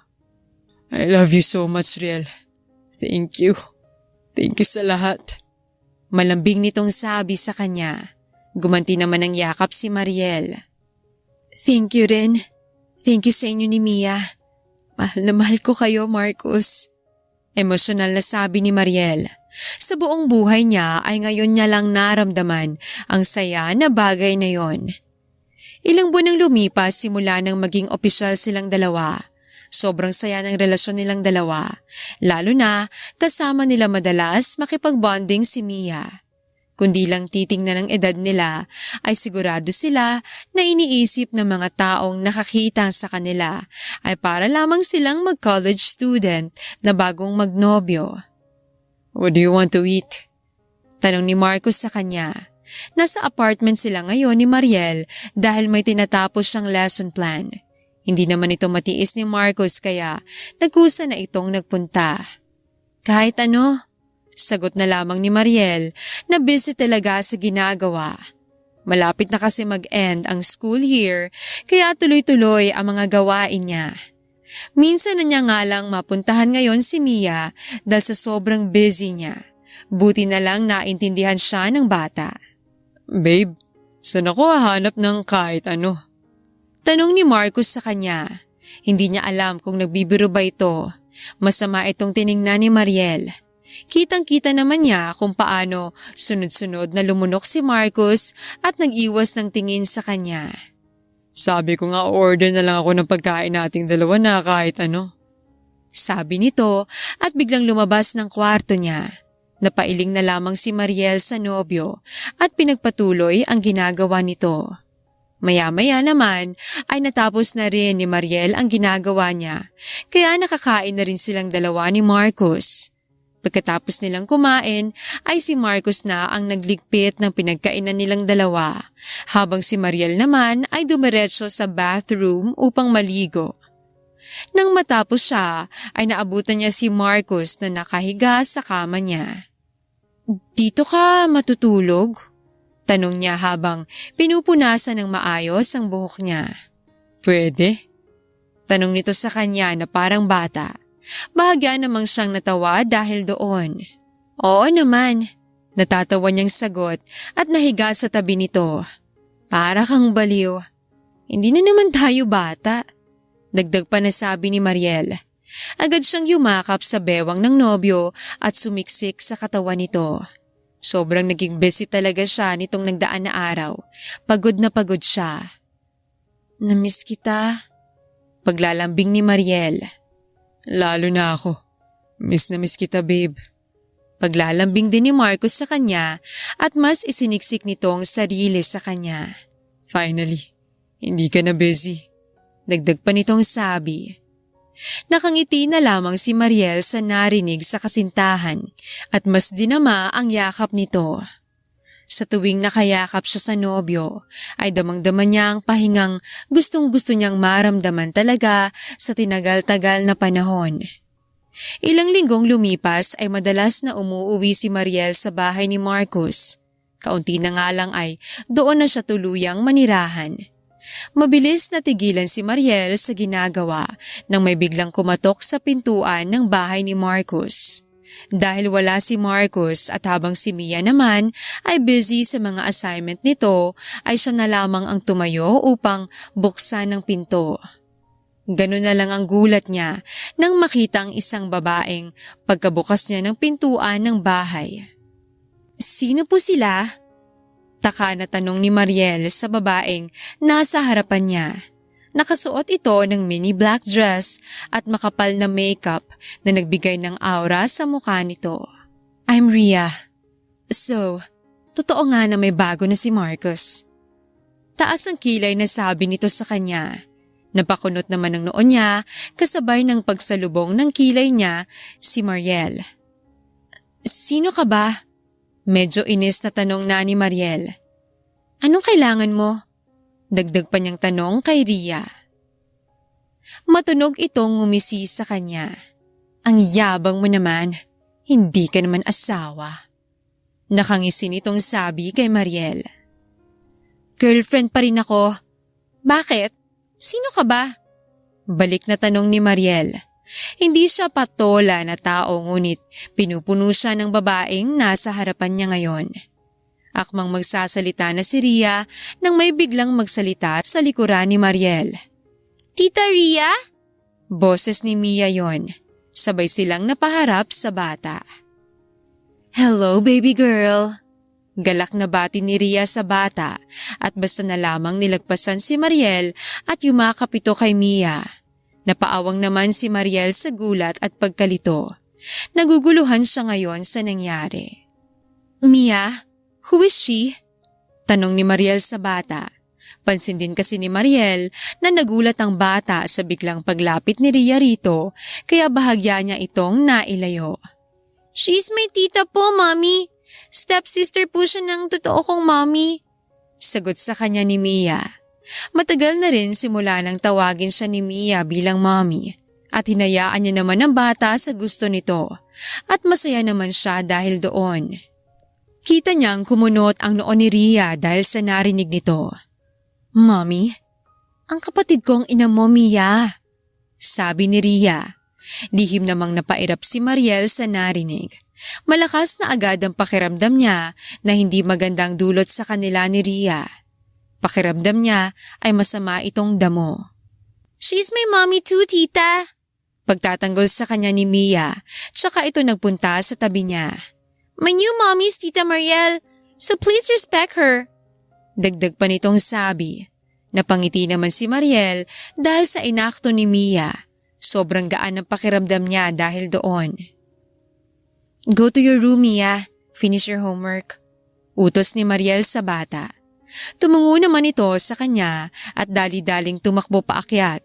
I love you so much, Riel. Thank you. Thank you sa lahat. Malambing nitong sabi sa kanya. Gumanti naman ng yakap si Mariel. Thank you rin. Thank you sa inyo ni Mia. Mahal na mahal ko kayo, Marcus. Emosyonal na sabi ni Mariel. Sa buong buhay niya ay ngayon niya lang naramdaman ang saya na bagay na yon. Ilang buwan nang lumipas simula nang maging opisyal silang dalawa. Sobrang saya ng relasyon nilang dalawa. Lalo na kasama nila madalas makipag-bonding si Mia. Kundi lang titingnan ng edad nila ay sigurado sila na iniisip ng mga taong nakakita sa kanila ay para lamang silang mag-college student na bagong magnobyo. What do you want to eat? Tanong ni Marcus sa kanya. Nasa apartment sila ngayon ni Mariel dahil may tinatapos siyang lesson plan. Hindi naman ito matiis ni Marcus kaya nagkusa na itong nagpunta. Kahit ano, sagot na lamang ni Mariel na busy talaga sa ginagawa. Malapit na kasi mag-end ang school year kaya tuloy-tuloy ang mga gawain niya. Minsan na niya nga lang mapuntahan ngayon si Mia dahil sa sobrang busy niya. Buti na lang naintindihan siya ng bata. Babe, saan ako hahanap ng kahit ano? Tanong ni Marcus sa kanya. Hindi niya alam kung nagbibiro ba ito. Masama itong tiningnan ni Mariel. Kitang-kita naman niya kung paano sunod-sunod na lumunok si Marcus at nag-iwas ng tingin sa kanya. Sabi ko nga order na lang ako ng pagkain nating dalawa na kahit ano. Sabi nito at biglang lumabas ng kwarto niya. Napailing na lamang si Mariel sa nobyo at pinagpatuloy ang ginagawa nito. Maya-maya naman ay natapos na rin ni Mariel ang ginagawa niya kaya nakakain na rin silang dalawa ni Marcus. Pagkatapos nilang kumain ay si Marcus na ang nagligpit ng pinagkainan nilang dalawa, habang si Mariel naman ay dumiretso sa bathroom upang maligo. Nang matapos siya ay naabutan niya si Marcus na nakahiga sa kama niya. Dito ka matutulog? Tanong niya habang pinupunasan ng maayos ang buhok niya. Pwede? Tanong nito sa kanya na parang bata. Bahagya namang siyang natawa dahil doon. Oo naman, natatawa niyang sagot at nahiga sa tabi nito. Para kang baliw. Hindi na naman tayo bata. Dagdag pa na sabi ni Mariel. Agad siyang yumakap sa bewang ng nobyo at sumiksik sa katawan nito. Sobrang naging busy talaga siya nitong nagdaan na araw. Pagod na pagod siya. Namiss kita. Paglalambing ni Mariel. Lalo na ako. Miss na miss kita, babe. Paglalambing din ni Marcus sa kanya at mas isiniksik nitong sarili sa kanya. Finally, hindi ka na busy. Dagdag pa nitong sabi. Nakangiti na lamang si Mariel sa narinig sa kasintahan at mas dinama ang yakap nito. Sa tuwing nakayakap siya sa nobyo, ay damang-dama niya ang pahingang gustong-gusto niyang maramdaman talaga sa tinagal-tagal na panahon. Ilang linggong lumipas ay madalas na umuuwi si Mariel sa bahay ni Marcus. Kaunti na nga lang ay doon na siya tuluyang manirahan. Mabilis natigilan si Mariel sa ginagawa nang may biglang kumatok sa pintuan ng bahay ni Marcus. Dahil wala si Marcus at habang si Mia naman ay busy sa mga assignment nito, ay siya na lamang ang tumayo upang buksan ang pinto. Ganun na lang ang gulat niya nang makita ang isang babaeng pagkabukas niya ng pintuan ng bahay. "Sino po sila?" Taka na tanong ni Mariel sa babaeng nasa harapan niya. Nakasuot ito ng mini black dress at makapal na makeup na nagbigay ng aura sa mukha nito. "I'm Rhea. So, totoo nga na may bago na si Marcus." Taas ang kilay na sabi nito sa kanya. Napakunot naman ang noo niya kasabay ng pagsalubong ng kilay niya si Mariel. "Sino ka ba?" Medyo inis na tanong na ni Mariel. "Anong kailangan mo?" Dagdag pa niyang tanong kay Rhea. Matunog itong ngumisi sa kanya. "Ang yabang mo naman, hindi ka naman asawa." Nakangisi nitong sabi kay Mariel. "Girlfriend pa rin ako." "Bakit? Sino ka ba?" Balik na tanong ni Mariel. Hindi siya patola na tao ngunit pinupuno siya ng babaeng nasa harapan niya ngayon. Akmang magsasalita na si Rhea nang may biglang magsalita sa likuran ni Mariel. "Tita Rhea?" Boses ni Mia yon. Sabay silang napaharap sa bata. "Hello, baby girl." Galak na bati ni Rhea sa bata at basta na lamang nilagpasan si Mariel at yumakap ito kay Mia. Napaawang naman si Mariel sa gulat at pagkalito. Naguguluhan siya ngayon sa nangyari. "Mia, who is she?" Tanong ni Mariel sa bata. Pansin din kasi ni Mariel na nagulat ang bata sa biglang paglapit ni Rhea rito kaya bahagya niya itong nailayo. "She's my tita po, Mommy. Stepsister po siya ng totoo kong mommy." Sagot sa kanya ni Mia. Matagal na rin simula nang tawagin siya ni Mia bilang mommy at hinayaan niya naman ang bata sa gusto nito at masaya naman siya dahil doon. Kita niyang kumunot ang noo ni Rhea dahil sa narinig nito. "Mommy, ang kapatid ko ang ina mo, Mia," sabi ni Rhea. Lihim namang napairap si Mariel sa narinig. Malakas na agad ang pakiramdam niya na hindi magandang dulot sa kanila ni Rhea. Pakiramdam niya ay masama itong damo. "She's my mommy too, tita." Pagtatanggol sa kanya ni Mia, tsaka ito nagpunta sa tabi niya. "My new mommy is Tita Mariel, so please respect her." Dagdag pa nitong sabi. Napangiti naman si Mariel dahil sa inakto ni Mia. Sobrang gaan ang pakiramdam niya dahil doon. "Go to your room, Mia. Finish your homework." Utos ni Mariel sa bata. Tumungo naman ito sa kanya at dali-daling tumakbo paakyat.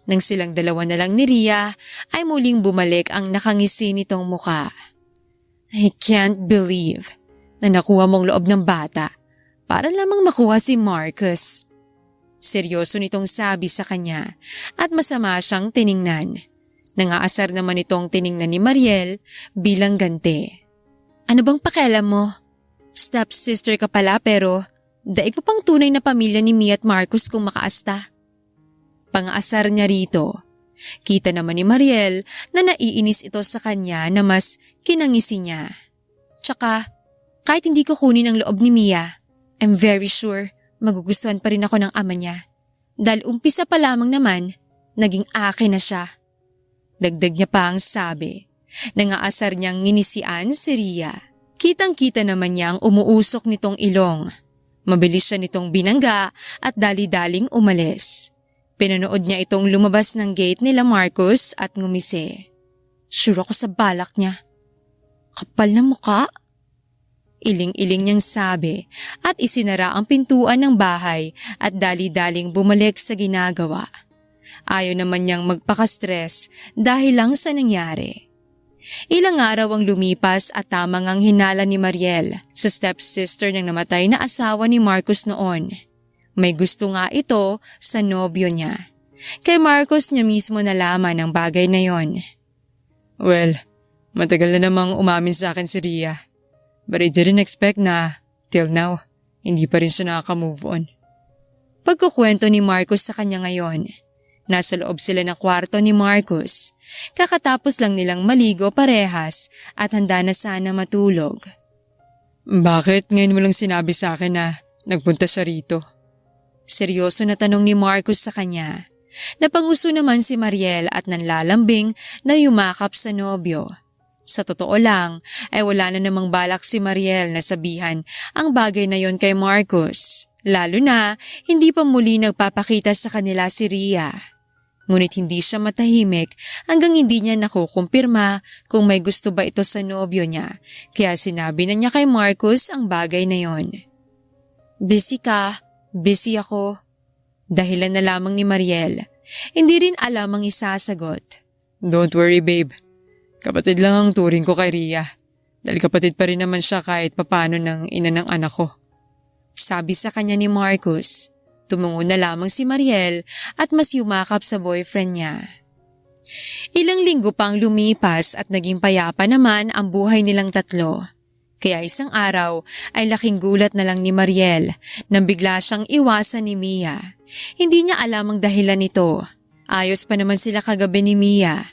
Nang silang dalawa na lang ni Rhea ay muling bumalik ang nakangisi nitong muka. "I can't believe na nakuha mong loob ng bata para lamang makuha si Marcus." Seryoso nitong sabi sa kanya at masama siyang tiningnan. Nangaasar naman itong tiningnan ni Mariel bilang ganti. "Ano bang pakialam mo? Stepsister ka pala pero daig mo pang tunay na pamilya ni Mia at Marcus kung makaasta." Pang-asar niya rito. Kita naman ni Mariel na naiinis ito sa kanya na mas kinangisi niya. "Tsaka, kahit hindi ko kunin ang loob ni Mia, I'm very sure magugustuhan pa rin ako ng ama niya. Dahil umpisa pa lamang naman, naging akin na siya." Dagdag niya pa ang sabi. Nangaasar niyang nginisian si Rhea. Kitang-kita naman niyang umuusok nitong ilong. Mabilis siya nitong binangga at dali-daling umalis. Pinanood niya itong lumabas ng gate nila Marcus at ngumisi. Sure ako sa balak niya. Kapal na mukha. Iling-iling niyang sabi at isinara ang pintuan ng bahay at dali-daling bumalik sa ginagawa. Ayaw naman niyang magpaka-stress dahil lang sa nangyari. Ilang araw ang lumipas at tamang ang hinala ni Mariel sa stepsister ng namatay na asawa ni Marcus noon. May gusto nga ito sa nobyo niya. Kay Marcus niya mismo nalaman ang bagay na yon. Well, matagal na namang umamin sa akin si Rhea. But I didn't expect na, till now, hindi pa rin siya nakaka-move on. Pagkukwento ni Marcus sa kanya ngayon. Nasa loob sila ng kwarto ni Marcus. Kakatapos lang nilang maligo parehas at handa na sana matulog. Bakit ngayon mo lang sinabi sa akin na nagpunta siya rito? Seryoso na tanong ni Marcus sa kanya. Napanguso naman si Mariel at nanlalambing na yumakap sa nobyo. Sa totoo lang ay wala na namang balak si Mariel na sabihan ang bagay na yon kay Marcus. Lalo na hindi pa muli nagpapakita sa kanila si Rhea. Ngunit hindi siya matahimik hanggang hindi niya nakukumpirma kung may gusto ba ito sa nobyo niya. Kaya sinabi na niya kay Marcus ang bagay na yon. Busy ka, busy ako. Dahilan na lamang ni Mariel. Hindi rin alam ang isasagot. Don't worry babe. Kapatid lang ang turing ko kay Rhea. Dahil kapatid pa rin naman siya kahit papano ng ina ng anak ko. Sabi sa kanya ni Marcus. Tumungo na lamang si Mariel at mas yumakap sa boyfriend niya. Ilang linggo pang lumipas at naging payapa naman ang buhay nilang tatlo. Kaya isang araw ay laking gulat na lang ni Mariel nang bigla siyang iwasan ni Mia. Hindi niya alam ang dahilan nito. Ayos pa naman sila kagabi ni Mia.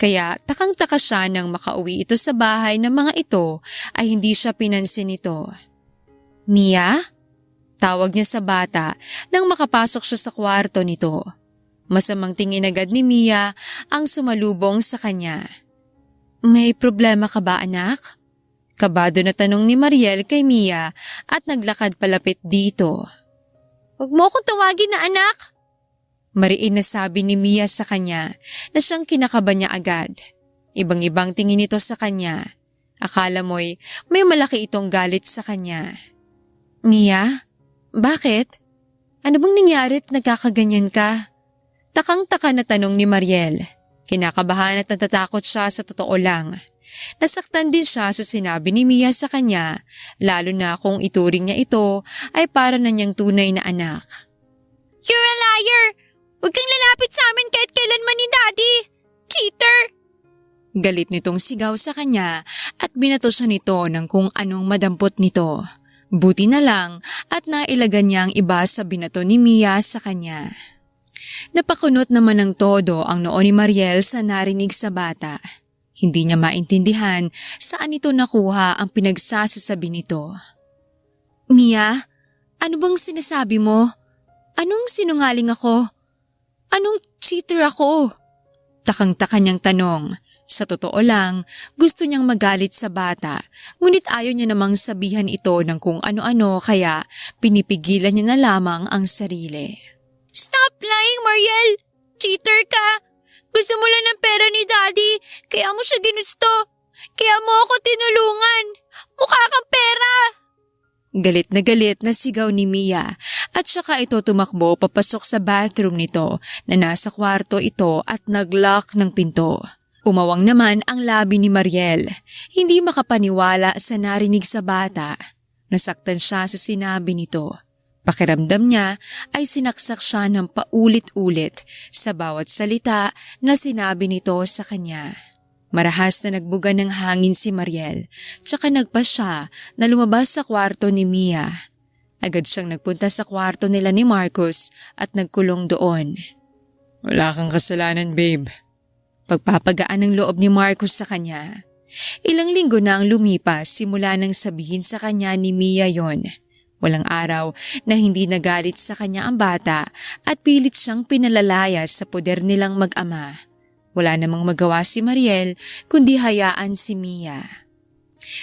Kaya takang-taka siya nang makauwi ito sa bahay ng mga ito ay hindi siya pinansin nito. Mia? Tawag niya sa bata nang makapasok siya sa kwarto nito. Masamang tingin agad ni Mia ang sumalubong sa kanya. May problema ka ba anak? Kabado na tanong ni Mariel kay Mia at naglakad palapit dito. Huwag mo akong tawagin na anak! Mariin na sabi ni Mia sa kanya na siyang kinakaba niya agad. Ibang-ibang tingin ito sa kanya. Akala mo'y may malaki itong galit sa kanya. Mia? Bakit? Ano bang nangyarit nagkakaganyan ka? Takang-taka na tanong ni Mariel. Kinakabahan at natatakot siya sa totoo lang. Nasaktan din siya sa sinabi ni Mia sa kanya, lalo na kung ituring niya ito ay para na niyang tunay na anak. You're a liar! Huwag kang lalapit sa amin kahit kailanman ni Daddy! Cheater! Galit nitong sigaw sa kanya at binato siya nito ng kung anong madampot nito. Buti na lang at nailagan niya ang iba sa binato ni Mia sa kanya. Napakunot naman ng todo ang noo ni Mariel sa narinig sa bata. Hindi niya maintindihan saan ito nakuha ang pinagsasasabi nito. Mia, ano bang sinasabi mo? Anong sinungaling ako? Anong cheater ako? Takang-taka niyang tanong. Sa totoo lang, gusto niyang magalit sa bata, ngunit ayaw niya namang sabihan ito ng kung ano-ano kaya pinipigilan niya na lamang ang sarili. Stop lying, Mariel! Cheater ka! Gusto mo lang ng pera ni Daddy, kaya mo siya ginusto. Kaya mo ako tinulungan. Mukha kang pera! Galit na sigaw ni Mia at saka ito tumakbo papasok sa bathroom nito na nasa kwarto ito at nag-lock ng pinto. Umawang naman ang labi ni Mariel. Hindi makapaniwala sa narinig sa bata. Nasaktan siya sa sinabi nito. Pakiramdam niya ay sinaksak siya ng paulit-ulit sa bawat salita na sinabi nito sa kanya. Marahas na nagbuga ng hangin si Mariel, tsaka nagpa siya na lumabas sa kwarto ni Mia. Agad siyang nagpunta sa kwarto nila ni Marcus at nagkulong doon. Wala kang kasalanan babe. Pagpapagaan ng loob ni Marcus sa kanya. Ilang linggo na ang lumipas simula nang sabihin sa kanya ni Mia yon. Walang araw na hindi nagalit sa kanya ang bata at pilit siyang pinalalayas sa poder nilang mag-ama. Wala namang magawa si Mariel kundi hayaan si Mia.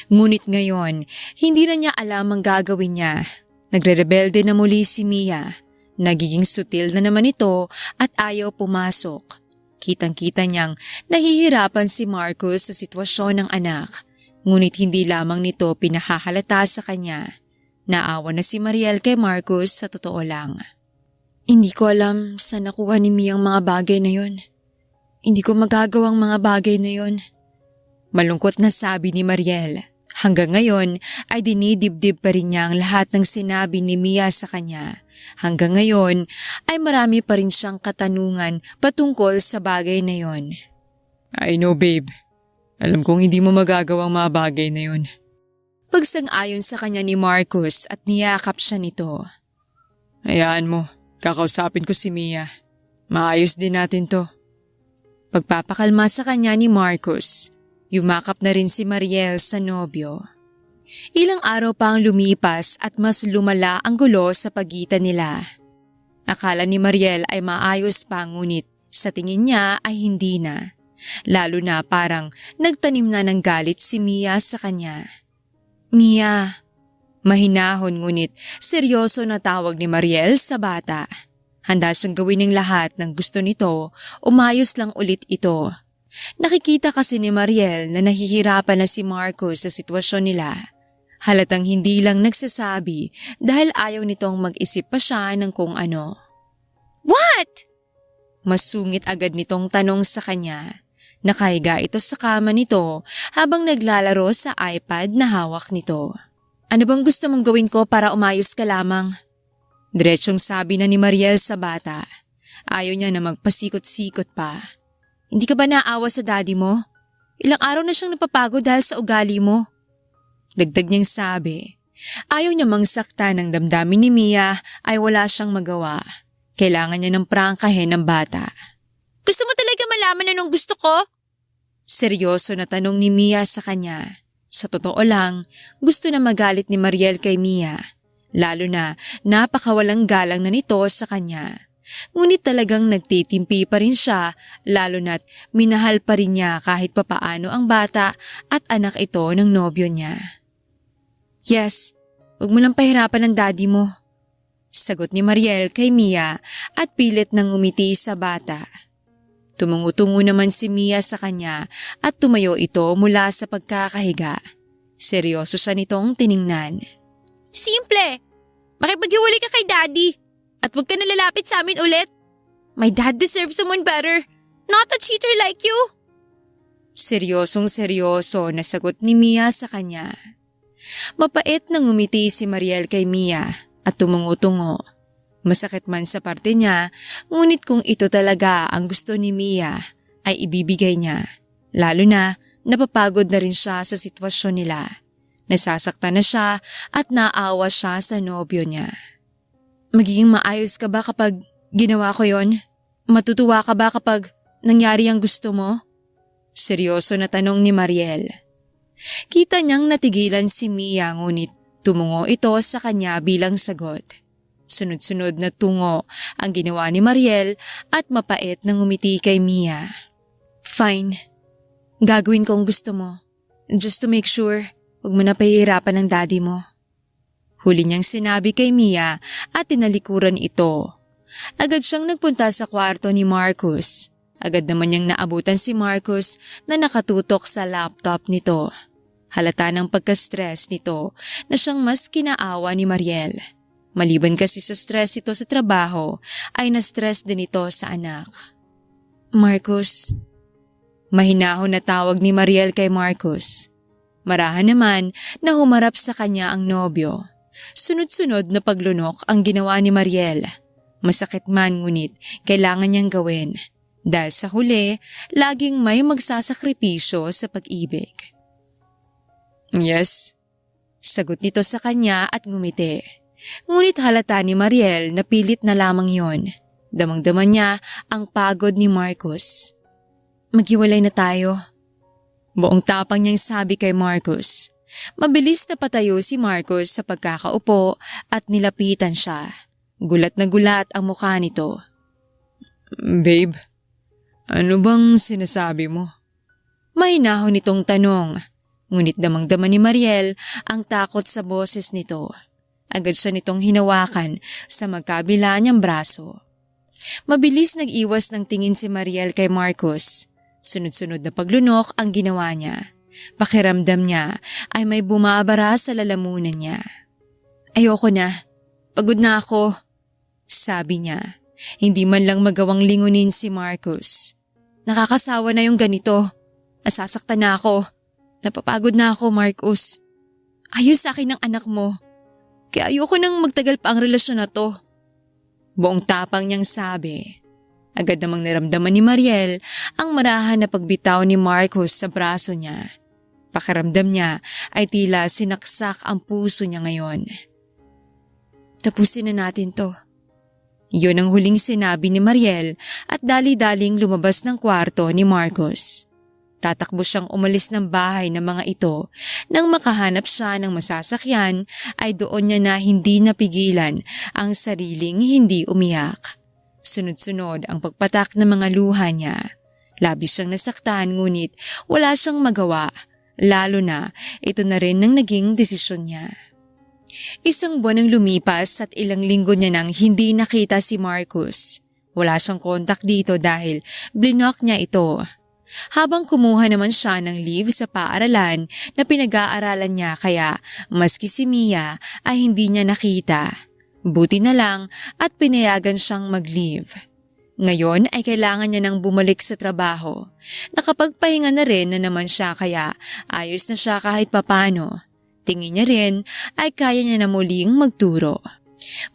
Ngunit ngayon, hindi na niya alam ang gagawin niya. Nagre-rebelde na muli si Mia. Nagiging sutil na naman ito at ayaw pumasok. Kitang-kita niyang nahihirapan si Marcus sa sitwasyon ng anak, ngunit hindi lamang nito pinahahalata sa kanya. Naawa na si Mariel kay Marcus sa totoo lang. Hindi ko alam saan nakuha ni Mia ang mga bagay na yon. Hindi ko magagawang mga bagay na yon. Malungkot na sabi ni Mariel. Hanggang ngayon ay dinidibdib pa rin niya ang lahat ng sinabi ni Mia sa kanya. Hanggang ngayon ay marami pa rin siyang katanungan patungkol sa bagay na yon. I know babe. Alam kong hindi mo magagawang mga bagay na yon. Pagsang-ayon sa kanya ni Marcus at niyakap siya nito. Hayaan mo. Kakausapin ko si Mia. Maayos din natin to. Pagpapakalma sa kanya ni Marcus, yumakap na rin si Mariel sa nobyo. Ilang araw pa ang lumipas at mas lumala ang gulo sa pagitan nila. Akala ni Mariel ay maayos pa, ngunit sa tingin niya ay hindi na. Lalo na parang nagtanim na ng galit si Mia sa kanya. Mia, mahinahon ngunit seryoso na tawag ni Mariel sa bata. Handa siyang gawin ng lahat ng gusto nito, umayos lang ulit ito. Nakikita kasi ni Mariel na nahihirapan na si Marcus sa sitwasyon nila. Halatang hindi lang nagsasabi dahil ayaw nitong mag-isip pa siya ng kung ano. What? Masungit agad nitong tanong sa kanya. Nakahiga ito sa kama nito habang naglalaro sa iPad na hawak nito. Ano bang gusto mong gawin ko para umayos ka lamang? Diretsyong sabi na ni Mariel sa bata. Ayaw niya na magpasikot-sikot pa. Hindi ka ba naawa sa daddy mo? Ilang araw na siyang napapagod dahil sa ugali mo. Dagdag niyang sabi. Ayaw niya mangsakta ng damdamin ni Mia ay wala siyang magawa. Kailangan niya ng prangkahin ng bata. Gusto mo talaga malaman anong gusto ko? Seryoso na tanong ni Mia sa kanya. Sa totoo lang, gusto na magalit ni Mariel kay Mia. Lalo na napakawalang galang na nito sa kanya. Ngunit talagang nagtitimpi pa rin siya, lalo na't minahal pa rin niya kahit papaano ang bata at anak ito ng nobyo niya. Yes, huwag mo lang pahirapan ng daddy mo. Sagot ni Mariel kay Mia at pilit nang umiti sa bata. Tumungo-tungo naman si Mia sa kanya at tumayo ito mula sa pagkakahiga. Seryoso siya nitong tiningnan. Simple! Makipaghiwalay ka kay daddy at huwag ka nalalapit sa amin ulit. My dad deserves someone better, not a cheater like you. Seryosong seryoso na sagot ni Mia sa kanya. Mapait nang umiti si Mariel kay Mia at tumungo-tungo. Masakit man sa parte niya, ngunit kung ito talaga ang gusto ni Mia, ay ibibigay niya. Lalo na napapagod na rin siya sa sitwasyon nila. Nasasaktan na siya at naawa siya sa nobyo niya. Magiging maayos ka ba kapag ginawa ko yon? Matutuwa ka ba kapag nangyari ang gusto mo? Seryoso na tanong ni Mariel. Kita niyang natigilan si Mia ngunit tumungo ito sa kanya bilang sagot. Sunod-sunod na tungo ang ginawa ni Mariel at mapait nang umiti kay Mia. Fine. Gagawin ko ang gusto mo. Just to make sure, huwag mo na pahihirapan ng daddy mo. Huli niyang sinabi kay Mia at tinalikuran ito. Agad siyang nagpunta sa kwarto ni Marcus. Agad naman niyang naabutan si Marcus na nakatutok sa laptop nito. Halata ng pagka-stress nito na siyang mas kinaawa ni Mariel. Maliban kasi sa stress ito sa trabaho, ay na-stress din ito sa anak. Marcus. Mahinahon na tawag ni Mariel kay Marcus. Marahan naman na humarap sa kanya ang nobyo. Sunod-sunod na paglunok ang ginawa ni Mariel. Masakit man ngunit kailangan niyang gawin. Dahil sa huli, laging may magsasakripisyo sa pag-ibig. Yes. Sagot nito sa kanya at ngumiti. Ngunit halata ni Mariel na pilit na lamang yon. Damang-dama niya ang pagod ni Marcus. Maghiwalay na tayo. Buong tapang niyang sabi kay Marcus. Mabilis na patayo si Marcus sa pagkakaupo at nilapitan siya. Gulat na gulat ang mukha nito. Babe, ano bang sinasabi mo? Mahinahon nitong tanong. Ngunit damang-dama ni Mariel ang takot sa boses nito. Agad siya nitong hinawakan sa magkabila niyang braso. Mabilis nag-iwas ng tingin si Mariel kay Marcus. Sunod-sunod na paglunok ang ginawa niya. Pakiramdam niya ay may bumabara sa lalamunan niya. Ayoko na. Pagod na ako. Sabi niya. Hindi man lang magawang lingunin si Marcus. Nakakasawa na yung ganito. Nasasaktan na ako. Napapagod na ako, Marcus. Ayos sa akin ng anak mo. Kaya ayoko nang magtagal pa ang relasyon na to. Buong tapang niyang sabi. Agad namang naramdaman ni Mariel ang marahan na pagbitaw ni Marcus sa braso niya. Pakiramdam niya ay tila sinaksak ang puso niya ngayon. Tapusin na natin to. Yun ang huling sinabi ni Mariel at dali-daling lumabas ng kwarto ni Marcos. Tatakbo siyang umalis ng bahay ng mga ito. Nang makahanap siya ng masasakyan ay doon niya na hindi napigilan ang sariling hindi umiyak. Sunod-sunod ang pagpatak ng mga luha niya. Labis siyang nasaktan ngunit wala siyang magawa. Lalo na ito na rin ang naging desisyon niya. Isang buwan ang lumipas at ilang linggo niya nang hindi nakita si Marcos. Wala siyang kontak dito dahil blinok niya ito. Habang kumuha naman siya ng leave sa paaralan na pinag-aaralan niya kaya maski si Mia ay hindi niya nakita. Buti na lang at pinayagan siyang mag-leave. Ngayon ay kailangan niya nang bumalik sa trabaho. Nakapagpahinga na rin na naman siya kaya ayos na siya kahit papano. Tingin niya rin ay kaya niya na muling magturo.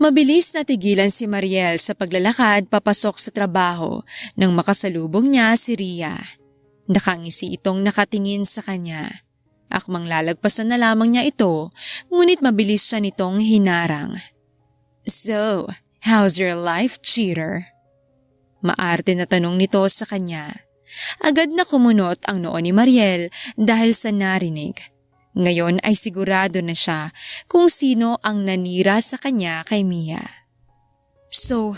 Mabilis natigilan si Mariel sa paglalakad papasok sa trabaho nang makasalubong niya si Ria. Nakangisi itong nakatingin sa kanya. Akmang lalagpasan na lamang niya ito, ngunit mabilis siya nitong hinarang. "So, how's your life, cheater?" Maarte na tanong nito sa kanya. Agad na kumunot ang noo ni Mariel dahil sa narinig. Ngayon ay sigurado na siya kung sino ang nanira sa kanya kay Mia. "So,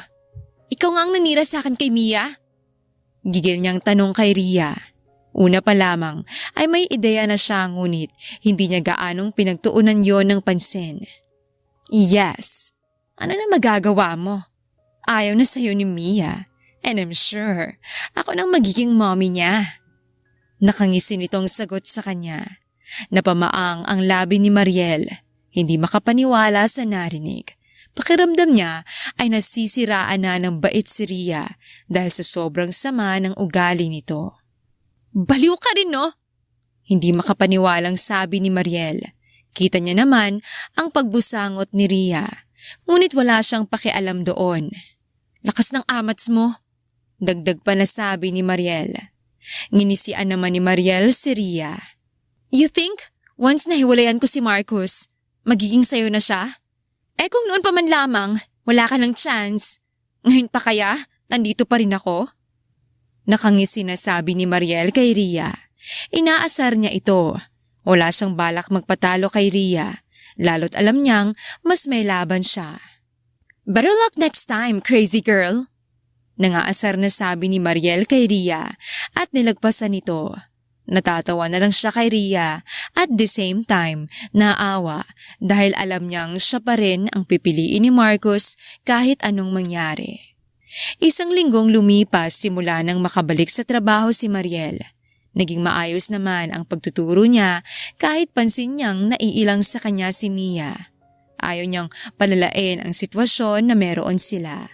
ikaw nga ang nanira sa akin kay Mia?" Gigil niyang tanong kay Ria. Una pa lamang ay may ideya na siya ngunit hindi niya gaanong pinagtuunan yon ng pansin. "Yes. Ano na magagawa mo? Ayaw na sa'yo ni Mia. And I'm sure ako nang magiging mommy niya." Nakangisi nitong sagot sa kanya. Napamaang ang labi ni Mariel. Hindi makapaniwala sa narinig. Pakiramdam niya ay nasisiraan na ng bait si Ria dahil sa sobrang sama ng ugali nito. "Baliw ka rin, no?" Hindi makapaniwalang sabi ni Mariel. Kita niya naman ang pagbusangot ni Ria. Ngunit wala siyang pakialam doon. "Lakas ng amats mo," dagdag pa na sabi ni Mariel. Nginisian naman ni Mariel si Ria. "You think, once nahiwalayan ko si Marcos, magiging sayo na siya? Eh kung noon pa man lamang, wala ka ng chance. Ngayon pa kaya, nandito pa rin ako?" Nakangisi na sabi ni Mariel kay Ria. Inaasar niya ito. Wala siyang balak magpatalo kay Ria, lalo't alam niyang mas may laban siya. "Better luck next time, crazy girl." Nangaasar na sabi ni Mariel kay Ria at nilagpasan ito. Natatawa na lang siya kay Ria at the same time naawa dahil alam niyang siya pa rin ang pipiliin ni Marcos kahit anong mangyari. Isang linggong lumipas simula nang makabalik sa trabaho si Mariel. Naging maayos naman ang pagtuturo niya kahit pansin niyang naiilang sa kanya si Mia. Ayaw niyang palalain ang sitwasyon na meron sila.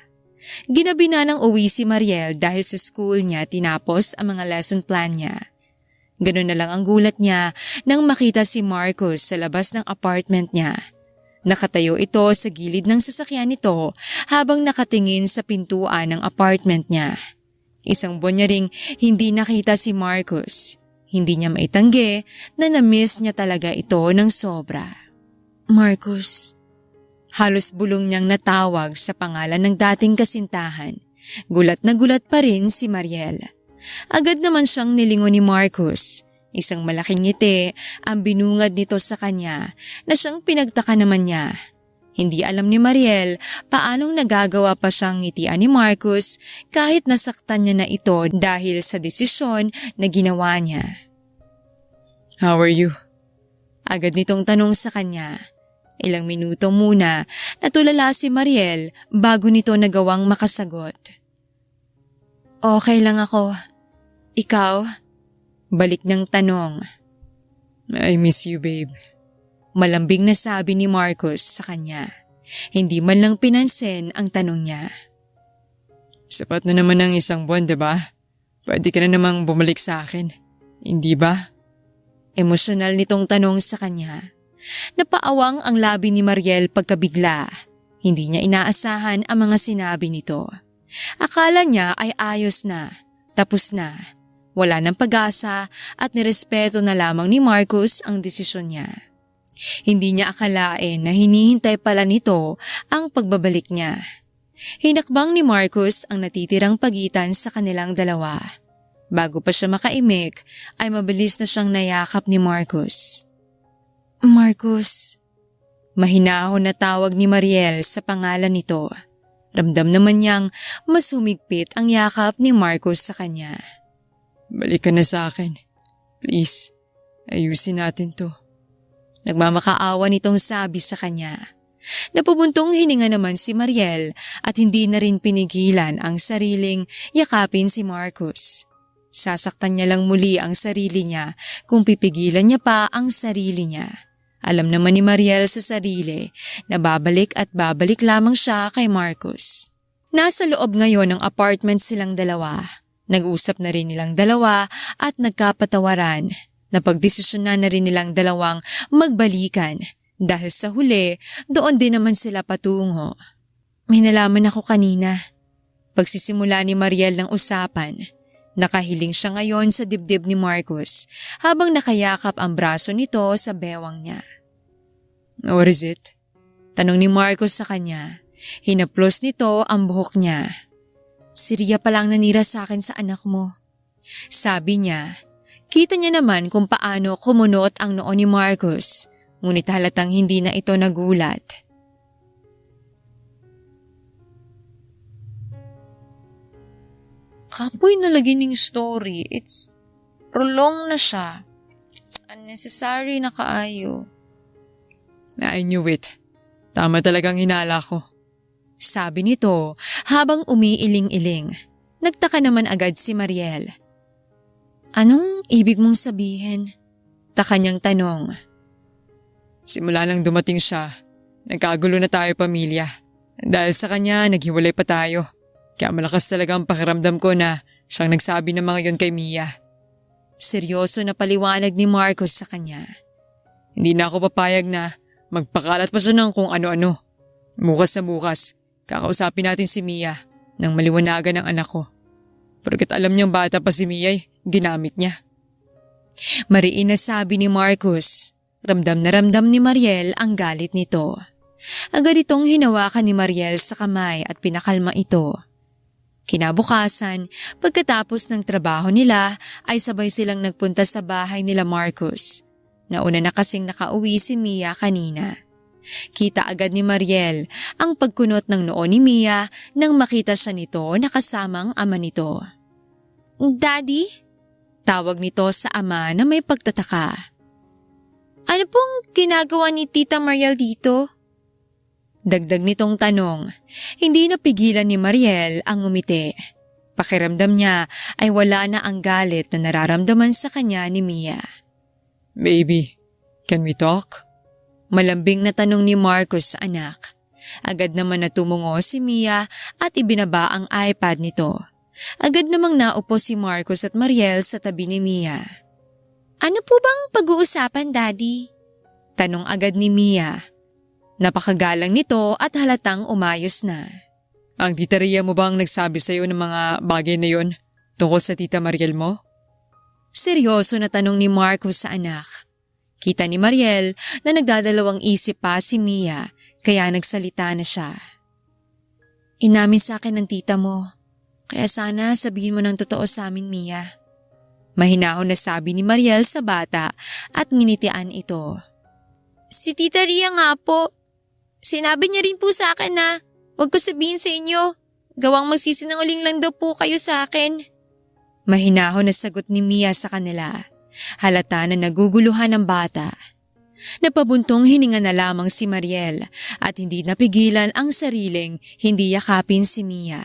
Ginabi na ng uwi si Mariel dahil sa school niya tinapos ang mga lesson plan niya. Ganun na lang ang gulat niya nang makita si Marcos sa labas ng apartment niya. Nakatayo ito sa gilid ng sasakyan nito habang nakatingin sa pintuan ng apartment niya. Isang buwan niya ring hindi nakita si Marcos. Hindi niya maitanggi na na-miss niya talaga ito ng sobra. "Marcos." Halos bulong niyang natawag sa pangalan ng dating kasintahan. Gulat na gulat pa rin si Mariel. Agad naman siyang nilingon ni Marcos. Isang malaking ngiti ang binungad nito sa kanya na siyang pinagtaka naman niya. Hindi alam ni Mariel paanong nagagawa pa siyang ngitian ni Marcos kahit nasaktan niya na ito dahil sa desisyon na ginawa niya. "How are you?" Agad nitong tanong sa kanya. Ilang minuto muna natulala si Mariel bago nito nagawang makasagot. "Okay lang ako. Ikaw?" Balik ng tanong. "I miss you, babe." Malambing na sabi ni Marcos sa kanya. Hindi man lang pinansin ang tanong niya. "Sapat na naman ang isang buwan, diba? Pwede ka na namang bumalik sa akin, hindi ba?" Emosyonal nitong tanong sa kanya. Napaawang ang labi ni Mariel pagkabigla. Hindi niya inaasahan ang mga sinabi nito. Akala niya ay ayos na, tapos na. Wala ng pag-asa at nirespeto na lamang ni Marcos ang desisyon niya. Hindi niya akalain na hinihintay pala nito ang pagbabalik niya. Hinakbang ni Marcus ang natitirang pagitan sa kanilang dalawa. Bago pa siya makaimik, ay mabilis na siyang nayakap ni Marcus. Marcus. Mahinahon na tawag ni Mariel sa pangalan nito. Ramdam naman niyang mas humigpit ang yakap ni Marcus sa kanya. Balik ka na sa akin. Please, ayusin natin to. Nagmamakaawa nitong sabi sa kanya. Napubuntong hininga naman si Mariel at hindi na rin pinigilan ang sariling yakapin si Marcus. Sasaktan niya lang muli ang sarili niya kung pipigilan niya pa ang sarili niya. Alam naman ni Mariel sa sarili na babalik at babalik lamang siya kay Marcus. Nasa loob ngayon ng apartment silang dalawa. Nag-usap na rin nilang dalawa at nagkapatawaran. Napagdesisyonan na rin nilang dalawang magbalikan dahil sa huli doon din naman sila patungo. May nalaman ako kanina. Pagsisimula ni Mariel ng usapan, nakahiling siya ngayon sa dibdib ni Marcus habang nakayakap ang braso nito sa bewang niya. What is it? Tanong ni Marcus sa kanya. Hinaplos nito ang buhok niya. Si Ria palang nanira sa akin sa anak mo. Sabi niya. Kita niya naman kung paano kumunot ang noo ni Marcus, ngunit halatang hindi na ito nagulat. Kapoy na lagi ning story. It's prolong na siya. Unnecessary na kaayo. I knew it. Tama talagang hinala ko. Sabi nito habang umiiling-iling. Nagtaka naman agad si Mariel. Anong ibig mong sabihin? Taka niyang tanong. Simula nang dumating siya, nagkagulo na tayo pamilya. Dahil sa kanya, naghiwalay pa tayo. Kaya malakas talaga ang pakiramdam ko na siyang nagsabi ng mga yon kay Mia. Seryoso na paliwanag ni Marcos sa kanya. Hindi na ako papayag na magpakalat pa siya ng kung ano-ano. Bukas na bukas, kakausapin natin si Mia nang maliwanagan ng anak ko. Porket alam niyang bata pa si Mia ginamit niya. Mariin na sabi ni Marcos. Ramdam na ramdam ni Mariel ang galit nito. Agad itong hinawakan ni Mariel sa kamay at pinakalma ito. Kinabukasan, pagkatapos ng trabaho nila ay sabay silang nagpunta sa bahay nila Marcos. Nauna na kasing nakauwi si Mia kanina. Kita agad ni Mariel ang pagkunot ng noo ni Mia nang makita siya nito na kasamang ama nito. Daddy? Tawag nito sa ama na may pagtataka. Ano pong ginagawa ni Tita Mariel dito? Dagdag nitong tanong, hindi napigilan ni Mariel ang ngumiti. Pakiramdam niya ay wala na ang galit na nararamdaman sa kanya ni Mia. Baby, can we talk? Malambing na tanong ni Marcos sa anak. Agad naman na tumungo si Mia at ibinaba ang iPad nito. Agad namang naupo si Marcos at Mariel sa tabi ni Mia. Ano po bang pag-uusapan, Daddy? Tanong agad ni Mia. Napakagalang nito at halatang umayos na. Ang tita Ria mo bang nagsabi sa'yo ng mga bagay na yon tungkol sa tita Mariel mo? Seryoso na tanong ni Marcos sa anak. Kita ni Mariel na nagdadalawang isip pa si Mia kaya nagsalita na siya. Inamin sa akin ng tita mo, kaya sana sabihin mo ng totoo sa amin, Mia. Mahinahon na sabi ni Mariel sa bata at nginitian ito. Si Tita Ria nga po. Sinabi niya rin po sa akin na huwag ko sabihin sa inyo. Gawang magsisinungaling lang daw po kayo sa akin. Mahinahon na sagot ni Mia sa kanila. Halata na naguguluhan ang bata. Napabuntong hininga na lamang si Mariel at hindi napigilan ang sariling hindi yakapin si Mia.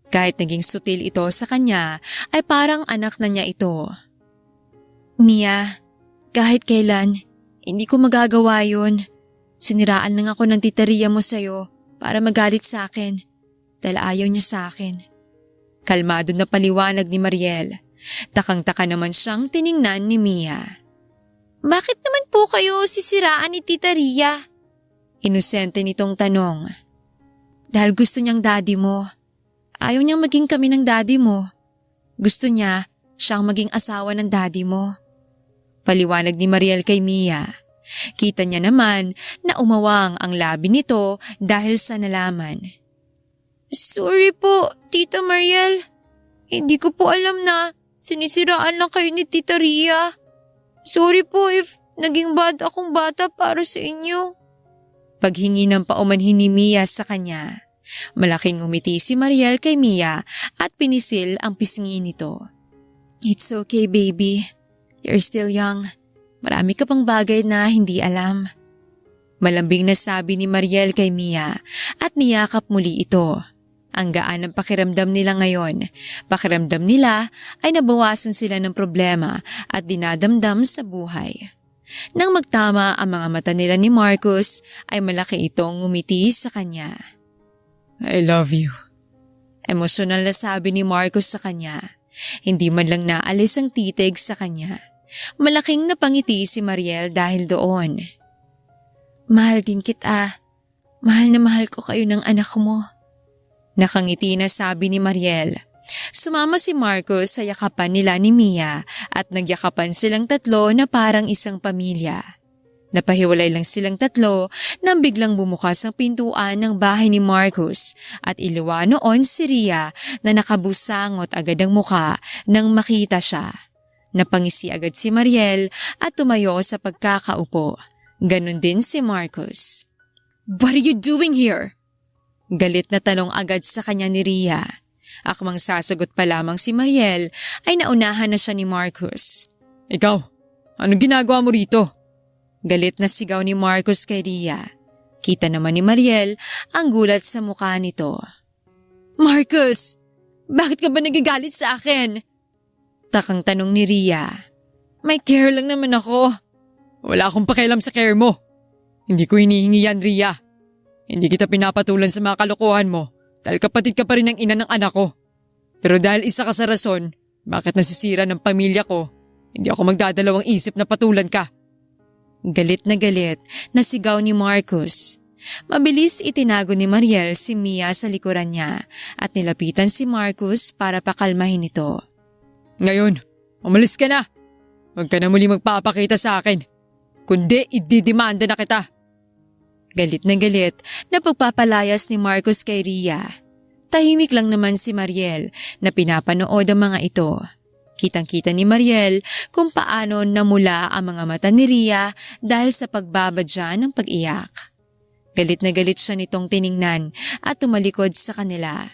Kahit naging sutil ito sa kanya ay parang anak na niya ito. Mia, kahit kailan, hindi ko magagawa yun. Siniraan lang ako ng Tita Ria mo sa'yo para magalit sa akin dahil ayaw niya sa akin. Kalmado na paliwanag ni Mariel. Takang-taka naman siyang tiningnan ni Mia. Bakit naman po kayo sisiraan ni Tita Ria? Inosente nitong tanong. Dahil gusto niyang daddy mo. Ayaw niyang maging kami ng daddy mo. Gusto niya siyang maging asawa ng daddy mo. Paliwanag ni Mariel kay Mia. Kita niya naman na umawang ang labi nito dahil sa nalaman. Sorry po, Tita Mariel. Hindi ko po alam na sinisiraan lang kayo ni Tita Ria. Sorry po if naging bad akong bata para sa inyo. Paghingi ng paumanhin ni Mia sa kanya, malaking umiti si Mariel kay Mia at pinisil ang pisngi nito. It's okay, baby. You're still young. Marami ka pang bagay na hindi alam. Malambing na sabi ni Mariel kay Mia at niyakap muli ito. Ang gaan ng pakiramdam nila ngayon. Pakiramdam nila ay nabawasan sila ng problema at dinadamdam sa buhay. Nang magtama ang mga mata nila ni Marcus ay malaki itong ngumiti sa kanya. I love you. Emosyonal na sabi ni Marcus sa kanya. Hindi man lang naalis ang titig sa kanya. Malaking napangiti si Mariel dahil doon. Mahal din kita. Mahal na mahal ko kayo ng anak mo. Nakangiti na sabi ni Mariel. Sumama si Marcus sa yakapan nila ni Mia at nagyakapan silang tatlo na parang isang pamilya. Napahiwalay lang silang tatlo nang biglang bumukas ang pintuan ng bahay ni Marcus at iliwa noon si Ria na nakabusangot agad ang muka nang makita siya. Napangisi agad si Mariel at tumayo sa pagkakaupo. Ganon din si Marcus. What are you doing here? Galit na tanong agad sa kanya ni Ria. Akmang sasagot pa lamang si Mariel ay naunahan na siya ni Marcus. Ikaw, anong ginagawa mo rito? Galit na sigaw ni Marcus kay Ria. Kita naman ni Mariel ang gulat sa mukha nito. Marcus, bakit ka ba nagagalit sa akin? Takang tanong ni Ria. May care lang naman ako. Wala akong pakialam sa care mo. Hindi ko hinihingi yan, Ria. Hindi kita pinapatulan sa mga kalokohan mo dahil kapatid ka pa rin ng ina ng anak ko. Pero dahil isa ka sa rason, bakit nasisira ng pamilya ko, hindi ako magdadalawang isip na patulan ka. Galit na sigaw ni Marcus. Mabilis itinago ni Mariel si Mia sa likuran niya at nilapitan si Marcus para pakalmahin ito. Ngayon, umalis ka na. Huwag ka na muli magpapakita sa akin. Kundi ididimanda na kita. Galit na pagpapalayas ni Marcus kay Ria. Tahimik lang naman si Mariel na pinapanood ang mga ito. Kitang-kita ni Mariel kung paano namula ang mga mata ni Ria dahil sa pagbabadya ng pag-iyak. Galit na galit siya nitong tiningnan at tumalikod sa kanila.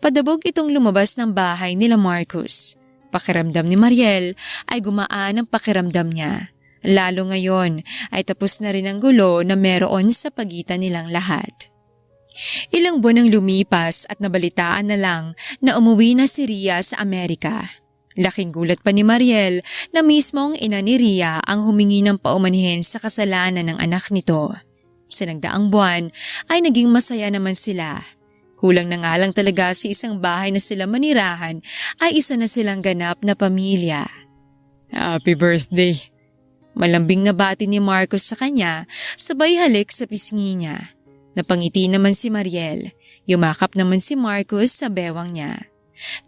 Padabog itong lumabas ng bahay nila Marcus. Pakiramdam ni Mariel ay gumaan ang pakiramdam niya. Lalo ngayon ay tapos na rin ang gulo na meron sa pagitan nilang lahat. Ilang buwan ang lumipas at nabalitaan na lang na umuwi na si Ria sa Amerika. Laking gulat pa ni Mariel na mismong ina ni Ria ang humingi ng paumanhin sa kasalanan ng anak nito. Sa nagdaang buwan ay naging masaya naman sila. Kulang na nga lang talaga sa isang bahay na sila manirahan ay isa na silang ganap na pamilya. Happy birthday. Malambing na bati ni Marcos sa kanya, sabay halik sa pisngi niya. Napangiti naman si Mariel, yumakap naman si Marcos sa bewang niya.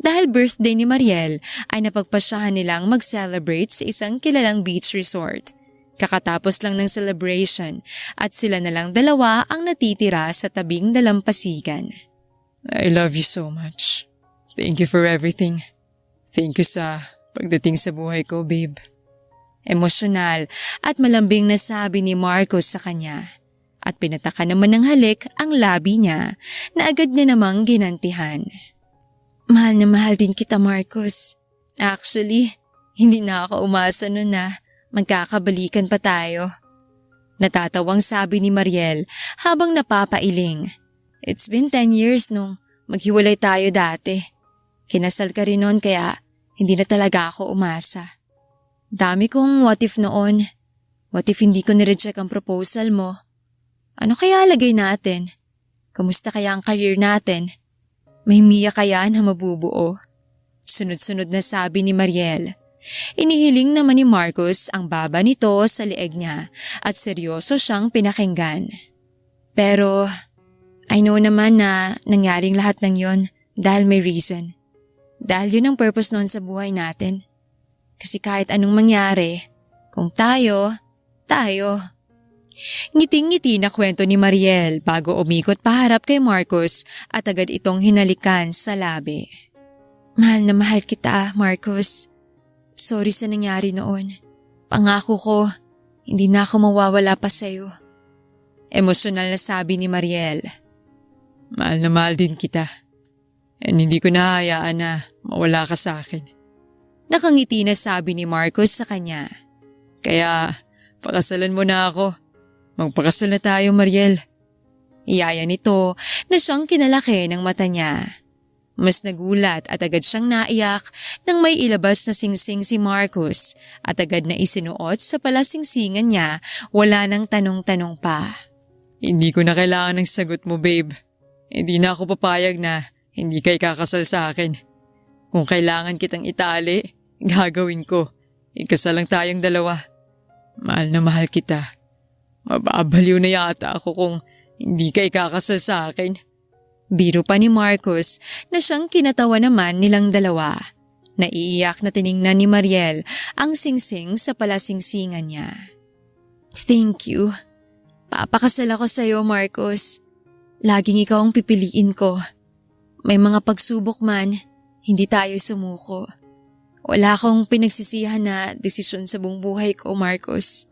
Dahil birthday ni Mariel ay napagpasyahan nilang mag-celebrate sa isang kilalang beach resort. Kakatapos lang ng celebration at sila na lang dalawa ang natitira sa tabing dalampasigan. I love you so much. Thank you for everything. Thank you sa pagdating sa buhay ko, babe. Emosyonal at malambing na sabi ni Marcos sa kanya. At pinataka naman ng halik ang labi niya na agad niya namang ginantihan. Mahal na mahal din kita, Marcos. Actually, hindi na ako umasa nun na magkakabalikan pa tayo. Natatawang sabi ni Mariel habang napapailing. It's been 10 years nung maghiwalay tayo dati. Kinasal ka rin noon kaya hindi na talaga ako umasa. Dami kong what if noon. What if hindi ko nireject ang proposal mo? Ano kaya lagay natin? Kamusta kaya ang career natin? May Mia kaya na mabubuo? Sunod-sunod na sabi ni Mariel. Inihiling naman ni Marcos ang baba nito sa leeg niya at seryoso siyang pinakinggan. Pero I know naman na nangyaring lahat ng yon dahil may reason. Dahil yun ang purpose noon sa buhay natin. Kasi kahit anong mangyari, kung tayo. Ngiting-ngiti na kwento ni Mariel bago umikot paharap kay Marcos at agad itong hinalikan sa labi. Mahal na mahal kita, Marcos. Sorry sa nangyari noon. Pangako ko, hindi na ako mawawala pa sa'yo. Emosyonal na sabi ni Mariel. Mahal na mahal din kita. And hindi ko nahahayaan na mawala ka sa akin. Nakangiti na sabi ni Marcos sa kanya. Kaya, pakasalan mo na ako. Magpakasal na tayo, Mariel. Iyaya nito na siyang kinalaki ng mata niya. Mas nagulat at agad siyang naiyak nang may ilabas na singsing si Marcos at agad na isinuot sa palasingsingan niya, wala nang tanong-tanong pa. Hindi ko na kailangan ng sagot mo, babe. Hindi na ako papayag na hindi ka ikakasal sa akin. Kung kailangan kitang itali, gagawin ko. Ikasal lang tayong dalawa. Mahal na mahal kita. Mababaliw na yata ako kung hindi ka ikakasal sa akin. Biro pa ni Marcos na siyang kinatawa naman nilang dalawa. Naiiyak na tiningnan ni Mariel ang singsing sa palasingsingan niya. Thank you. Papakasal ako sa'yo, Marcos. Laging ikaw ang pipiliin ko. May mga pagsubok man, hindi tayo sumuko. Wala akong pinagsisihan na desisyon sa buong buhay ko, Marcos.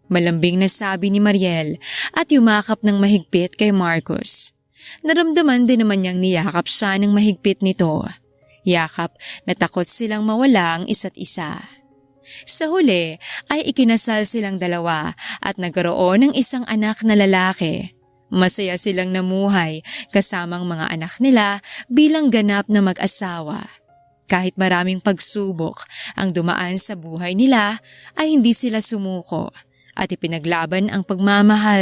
Malambing na sabi ni Mariel at yumakap ng mahigpit kay Marcos. Naramdaman din naman niyang niyakap siya ng mahigpit nito. Yakap na takot silang mawala ang isa't isa. Sa huli ay ikinasal silang dalawa at nagkaroon ng isang anak na lalaki. Masaya silang namuhay kasamang mga anak nila bilang ganap na mag-asawa. Kahit maraming pagsubok ang dumaan sa buhay nila ay hindi sila sumuko at ipinaglaban ang pagmamahal